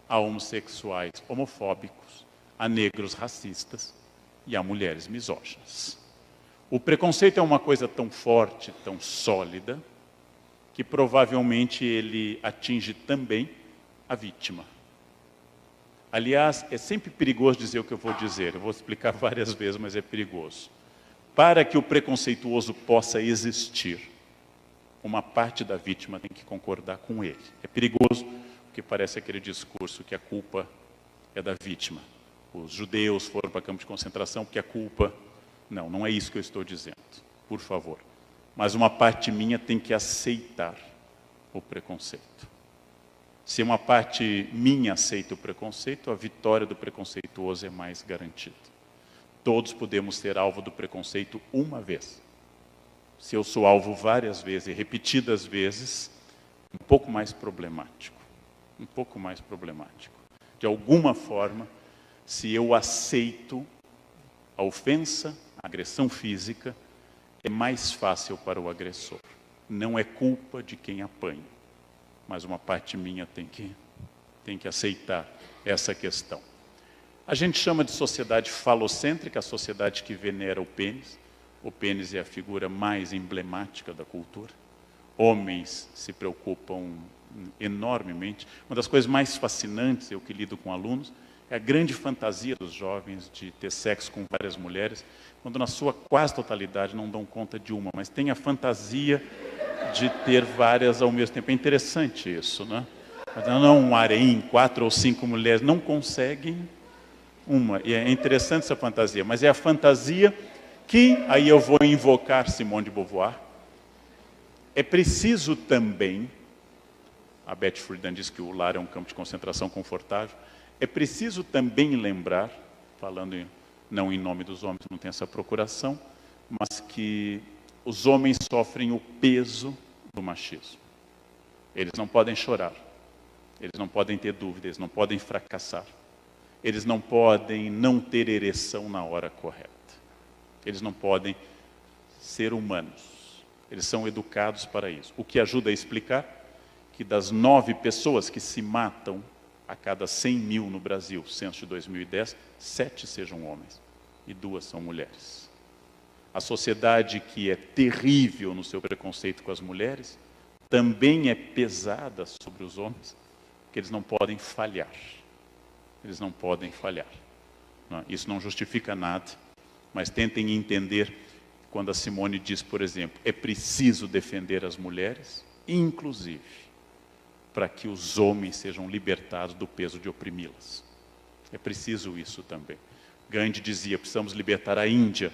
há homossexuais homofóbicos, há negros racistas e há mulheres misóginas. O preconceito é uma coisa tão forte, tão sólida, que provavelmente ele atinge também a vítima. Aliás, é sempre perigoso dizer o que eu vou dizer. Eu vou explicar várias vezes, mas é perigoso. Para que o preconceituoso possa existir, uma parte da vítima tem que concordar com ele. É perigoso, porque parece aquele discurso que a culpa é da vítima. Os judeus foram para campo de concentração porque a culpa... Não, não é isso que eu estou dizendo, por favor. Mas uma parte minha tem que aceitar o preconceito. Se uma parte minha aceita o preconceito, a vitória do preconceituoso é mais garantida. Todos podemos ser alvo do preconceito uma vez. Se eu sou alvo várias vezes e repetidas vezes, um pouco mais problemático. Um pouco mais problemático. De alguma forma, se eu aceito a ofensa, a agressão física, é mais fácil para o agressor. Não é culpa de quem apanha, mas uma parte minha tem que aceitar essa questão. A gente chama de sociedade falocêntrica, a sociedade que venera o pênis. O pênis é a figura mais emblemática da cultura. Homens se preocupam enormemente. Uma das coisas mais fascinantes, eu que lido com alunos, é a grande fantasia dos jovens de ter sexo com várias mulheres, quando na sua quase totalidade não dão conta de uma, mas tem a fantasia de ter várias ao mesmo tempo. É interessante isso, né? Não um harém, 4 ou 5 mulheres, não conseguem uma. E é interessante essa fantasia, mas é a fantasia que, aí eu vou invocar Simone de Beauvoir, é preciso também, a Betty Friedan diz que o lar é um campo de concentração confortável, é preciso também lembrar, falando não em nome dos homens, não tem essa procuração, mas que os homens sofrem o peso do machismo. Eles não podem chorar, eles não podem ter dúvidas, eles não podem fracassar, eles não podem não ter ereção na hora correta, eles não podem ser humanos, eles são educados para isso. O que ajuda a explicar que das 9 pessoas que se matam a cada 100 mil no Brasil, censo de 2010, 7 sejam homens e 2 são mulheres. A sociedade que é terrível no seu preconceito com as mulheres, também é pesada sobre os homens, porque eles não podem falhar. Eles não podem falhar. Isso não justifica nada, mas tentem entender quando a Simone diz, por exemplo, é preciso defender as mulheres, inclusive para que os homens sejam libertados do peso de oprimi-las. É preciso isso também. Gandhi dizia, precisamos libertar a Índia,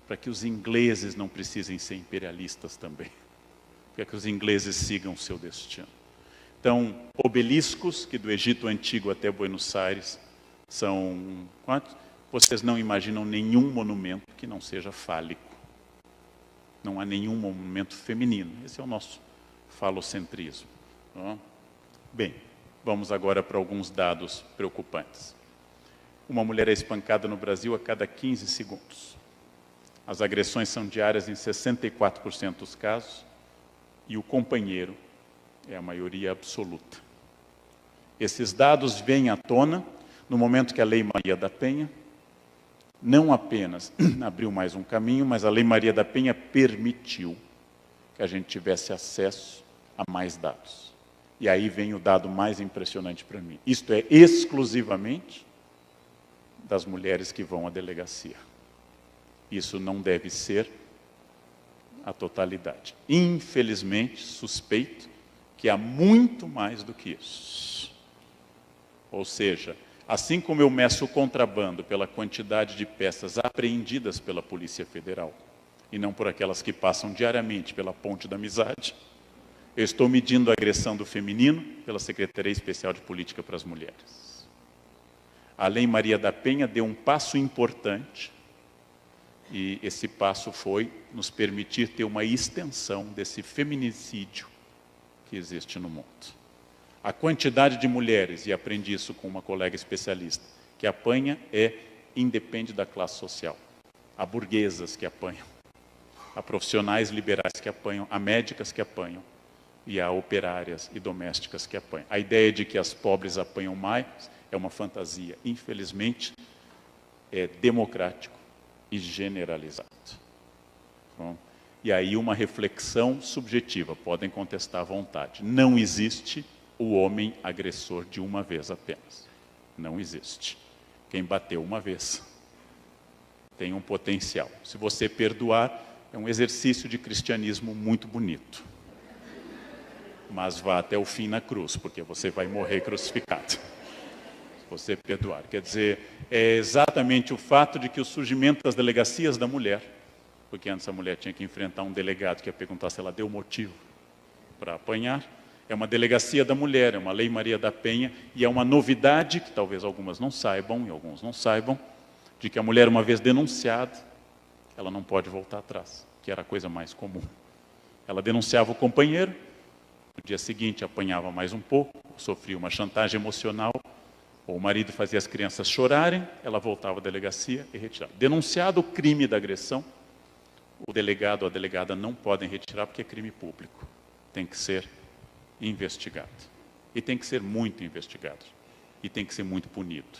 para que os ingleses não precisem ser imperialistas também. Para que os ingleses sigam o seu destino. Então, obeliscos, que do Egito Antigo até Buenos Aires, são quantos? Vocês não imaginam nenhum monumento que não seja fálico. Não há nenhum monumento feminino. Esse é o nosso falocentrismo. Bem, vamos agora para alguns dados preocupantes. Uma mulher é espancada no Brasil a cada 15 segundos. As agressões são diárias em 64% dos casos e o companheiro é a maioria absoluta. Esses dados vêm à tona no momento que a Lei Maria da Penha não apenas abriu mais um caminho, mas a Lei Maria da Penha permitiu que a gente tivesse acesso a mais dados. E aí vem o dado mais impressionante para mim. Isto é exclusivamente das mulheres que vão à delegacia. Isso não deve ser a totalidade. Infelizmente, suspeito que há muito mais do que isso. Ou seja, assim como eu meço o contrabando pela quantidade de peças apreendidas pela Polícia Federal, e não por aquelas que passam diariamente pela Ponte da Amizade, eu estou medindo a agressão do feminino pela Secretaria Especial de Política para as Mulheres. A Lei Maria da Penha deu um passo importante, e esse passo foi nos permitir ter uma extensão desse feminicídio que existe no mundo. A quantidade de mulheres, e aprendi isso com uma colega especialista, que apanha independe da classe social. Há burguesas que apanham, há profissionais liberais que apanham, há médicas que apanham, e há operárias e domésticas que apanham. A ideia de que as pobres apanham mais é uma fantasia. Infelizmente, é democrático e generalizado. Bom, e aí uma reflexão subjetiva, podem contestar à vontade. Não existe o homem agressor de uma vez apenas. Não existe. Quem bateu uma vez tem um potencial. Se você perdoar, é um exercício de cristianismo muito bonito. Mas vá até o fim na cruz, porque você vai morrer crucificado. Se você perdoar. Quer dizer, é exatamente o fato de que o surgimento das delegacias da mulher, porque antes a mulher tinha que enfrentar um delegado que ia perguntar se ela deu motivo para apanhar, é uma delegacia da mulher, é uma Lei Maria da Penha, e é uma novidade, que talvez algumas não saibam, e alguns não saibam, de que a mulher, uma vez denunciada, ela não pode voltar atrás, que era a coisa mais comum. Ela denunciava o companheiro, no dia seguinte apanhava mais um pouco, sofria uma chantagem emocional, ou o marido fazia as crianças chorarem, ela voltava à delegacia e retirava. Denunciado o crime da agressão, o delegado ou a delegada não podem retirar porque é crime público. Tem que ser investigado. E tem que ser muito investigado. E tem que ser muito punido.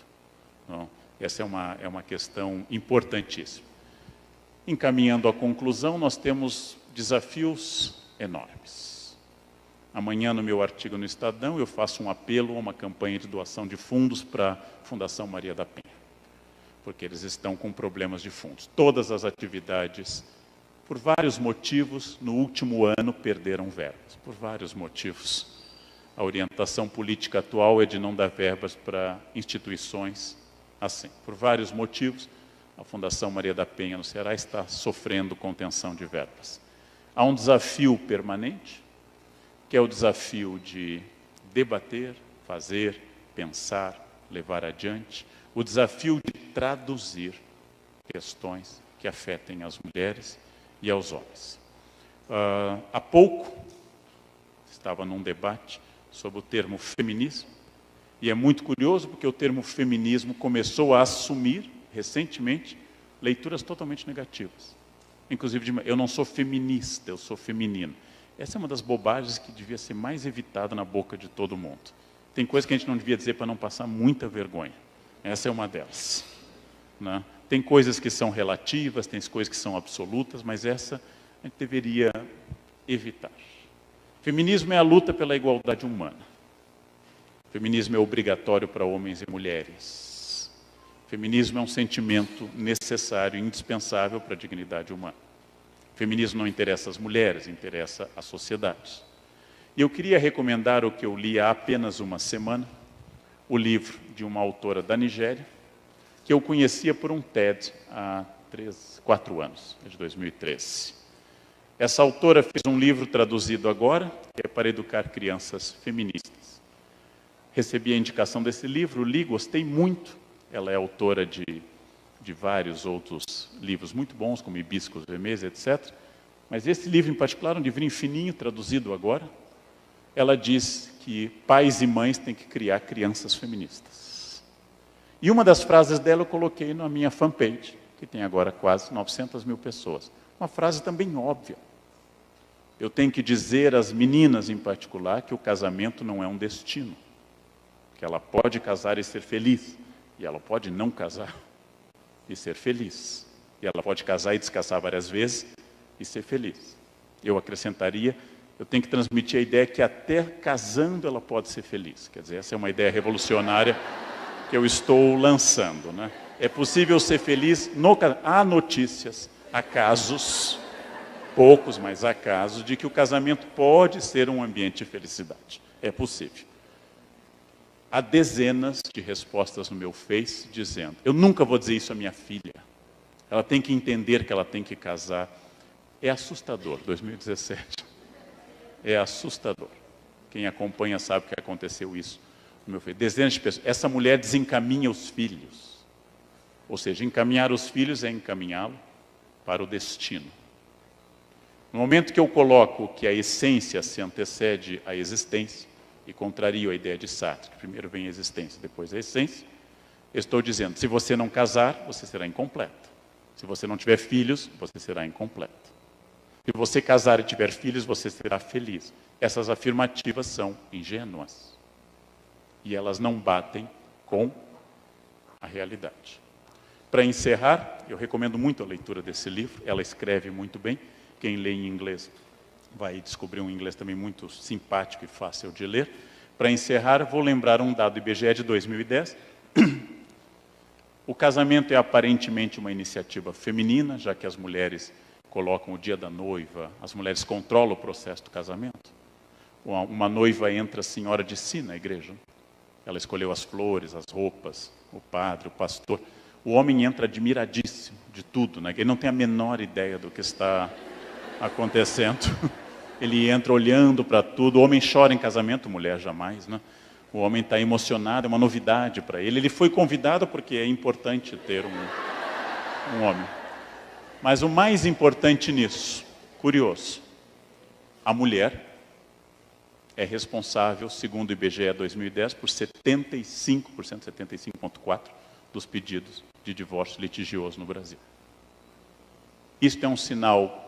Então, essa é uma questão importantíssima. Encaminhando à conclusão, nós temos desafios enormes. Amanhã, no meu artigo no Estadão, eu faço um apelo a uma campanha de doação de fundos para a Fundação Maria da Penha. Porque eles estão com problemas de fundos. Todas as atividades, por vários motivos, no último ano perderam verbas. Por vários motivos. A orientação política atual é de não dar verbas para instituições assim. Por vários motivos, a Fundação Maria da Penha no Ceará está sofrendo contenção de verbas. Há um desafio permanente, que é o desafio de debater, fazer, pensar, levar adiante, o desafio de traduzir questões que afetem as mulheres e aos homens. Há pouco, estava num debate sobre o termo feminismo, e é muito curioso porque o termo feminismo começou a assumir, recentemente, leituras totalmente negativas. Inclusive, eu não sou feminista, eu sou feminino. Essa é uma das bobagens que devia ser mais evitada na boca de todo mundo. Tem coisa que a gente não devia dizer para não passar muita vergonha. Essa é uma delas, né? Tem coisas que são relativas, tem coisas que são absolutas, mas essa a gente deveria evitar. Feminismo é a luta pela igualdade humana. Feminismo é obrigatório para homens e mulheres. Feminismo é um sentimento necessário e indispensável para a dignidade humana. Feminismo não interessa às mulheres, interessa à sociedade. E eu queria recomendar o que eu li há apenas uma semana, o livro de uma autora da Nigéria, que eu conhecia por um TED há 4 anos, de 2013. Essa autora fez um livro traduzido agora, que é para educar crianças feministas. Recebi a indicação desse livro, li, gostei muito. Ela é autora de vários outros livros muito bons, como Hibiscos Vermelhos, etc. Mas esse livro em particular, um livrinho fininho, traduzido agora, ela diz que pais e mães têm que criar crianças feministas. E uma das frases dela eu coloquei na minha fanpage, que tem agora quase 900 mil pessoas. Uma frase também óbvia. Eu tenho que dizer às meninas em particular que o casamento não é um destino. Que ela pode casar e ser feliz, e ela pode não casar e ser feliz. E ela pode casar e descasar várias vezes e ser feliz. Eu acrescentaria, eu tenho que transmitir a ideia que até casando ela pode ser feliz. Quer dizer, essa é uma ideia revolucionária que eu estou lançando, né? É possível ser feliz no casamento. Há notícias, há casos, poucos, mas há casos, de que o casamento pode ser um ambiente de felicidade. É possível. Há dezenas de respostas no meu Face dizendo, eu nunca vou dizer isso à minha filha. Ela tem que entender que ela tem que casar. É assustador, 2017. É assustador. Quem acompanha sabe que aconteceu isso no meu Face. Dezenas de pessoas. Essa mulher desencaminha os filhos. Ou seja, encaminhar os filhos é encaminhá-lo para o destino. No momento que eu coloco que a essência se antecede à existência, e contrario a ideia de Sartre, que primeiro vem a existência, depois a essência, eu estou dizendo, se você não casar, você será incompleto. Se você não tiver filhos, você será incompleto. Se você casar e tiver filhos, você será feliz. Essas afirmativas são ingênuas. E elas não batem com a realidade. Para encerrar, eu recomendo muito a leitura desse livro, ela escreve muito bem. Quem lê em inglês vai descobrir um inglês também muito simpático e fácil de ler. Para encerrar, vou lembrar um dado IBGE de 2010. O casamento é aparentemente uma iniciativa feminina, já que as mulheres colocam o dia da noiva, as mulheres controlam o processo do casamento. Uma noiva entra senhora de si na igreja. Ela escolheu as flores, as roupas, o padre, o pastor. O homem entra admiradíssimo de tudo, né? Ele não tem a menor ideia do que está acontecendo. Ele entra olhando para tudo. O homem chora em casamento, mulher jamais, né? O homem está emocionado, é uma novidade para ele. Ele foi convidado porque é importante ter um homem. Mas o mais importante nisso, curioso, a mulher é responsável, segundo o IBGE 2010, por 75%, 75,4% dos pedidos de divórcio litigioso no Brasil. Isto é um sinal.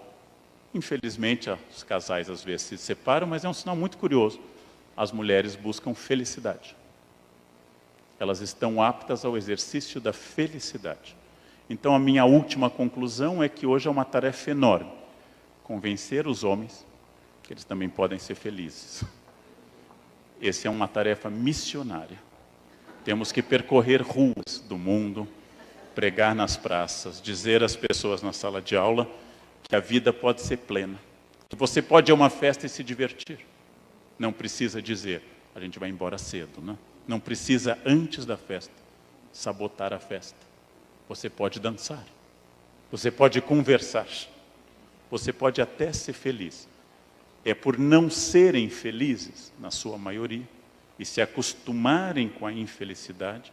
Infelizmente, os casais às vezes se separam, mas é um sinal muito curioso. As mulheres buscam felicidade. Elas estão aptas ao exercício da felicidade. Então, a minha última conclusão é que hoje é uma tarefa enorme. Convencer os homens que eles também podem ser felizes. Essa é uma tarefa missionária. Temos que percorrer ruas do mundo, pregar nas praças, dizer às pessoas na sala de aula que a vida pode ser plena. Que você pode ir a uma festa e se divertir. Não precisa dizer, a gente vai embora cedo, né? Não precisa, antes da festa, sabotar a festa. Você pode dançar. Você pode conversar. Você pode até ser feliz. É por não serem felizes, na sua maioria, e se acostumarem com a infelicidade,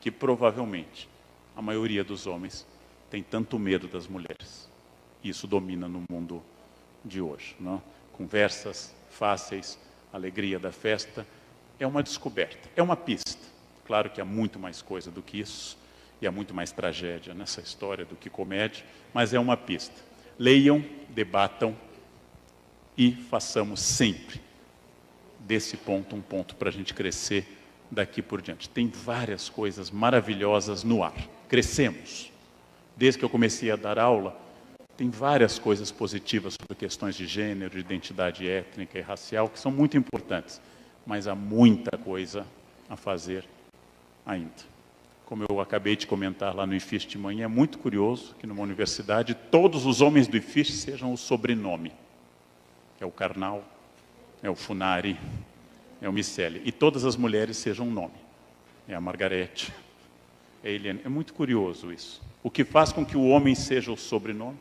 que provavelmente a maioria dos homens tem tanto medo das mulheres. Isso domina no mundo de hoje, não? Conversas fáceis, alegria da festa, é uma descoberta, é uma pista. Claro que há muito mais coisa do que isso, e há muito mais tragédia nessa história do que comédia, mas é uma pista. Leiam, debatam, e façamos sempre desse ponto um ponto para a gente crescer daqui por diante. Tem várias coisas maravilhosas no ar. Crescemos. Desde que eu comecei a dar aula, tem várias coisas positivas sobre questões de gênero, de identidade étnica e racial, que são muito importantes, mas há muita coisa a fazer ainda. Como eu acabei de comentar lá no IFISH de manhã, é muito curioso que numa universidade todos os homens do IFISH sejam o sobrenome. É o Karnal, é o Funari, é o Miceli. E todas as mulheres sejam um nome. É a Margarete, é a Eliane. É muito curioso isso. O que faz com que o homem seja o sobrenome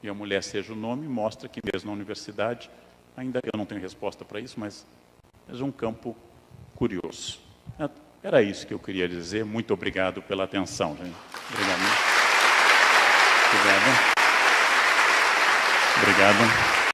e a mulher seja o nome, mostra que mesmo na universidade, ainda eu não tenho resposta para isso, mas é um campo curioso. Era isso que eu queria dizer. Muito obrigado pela atenção, gente. Obrigado. Obrigado. Obrigado.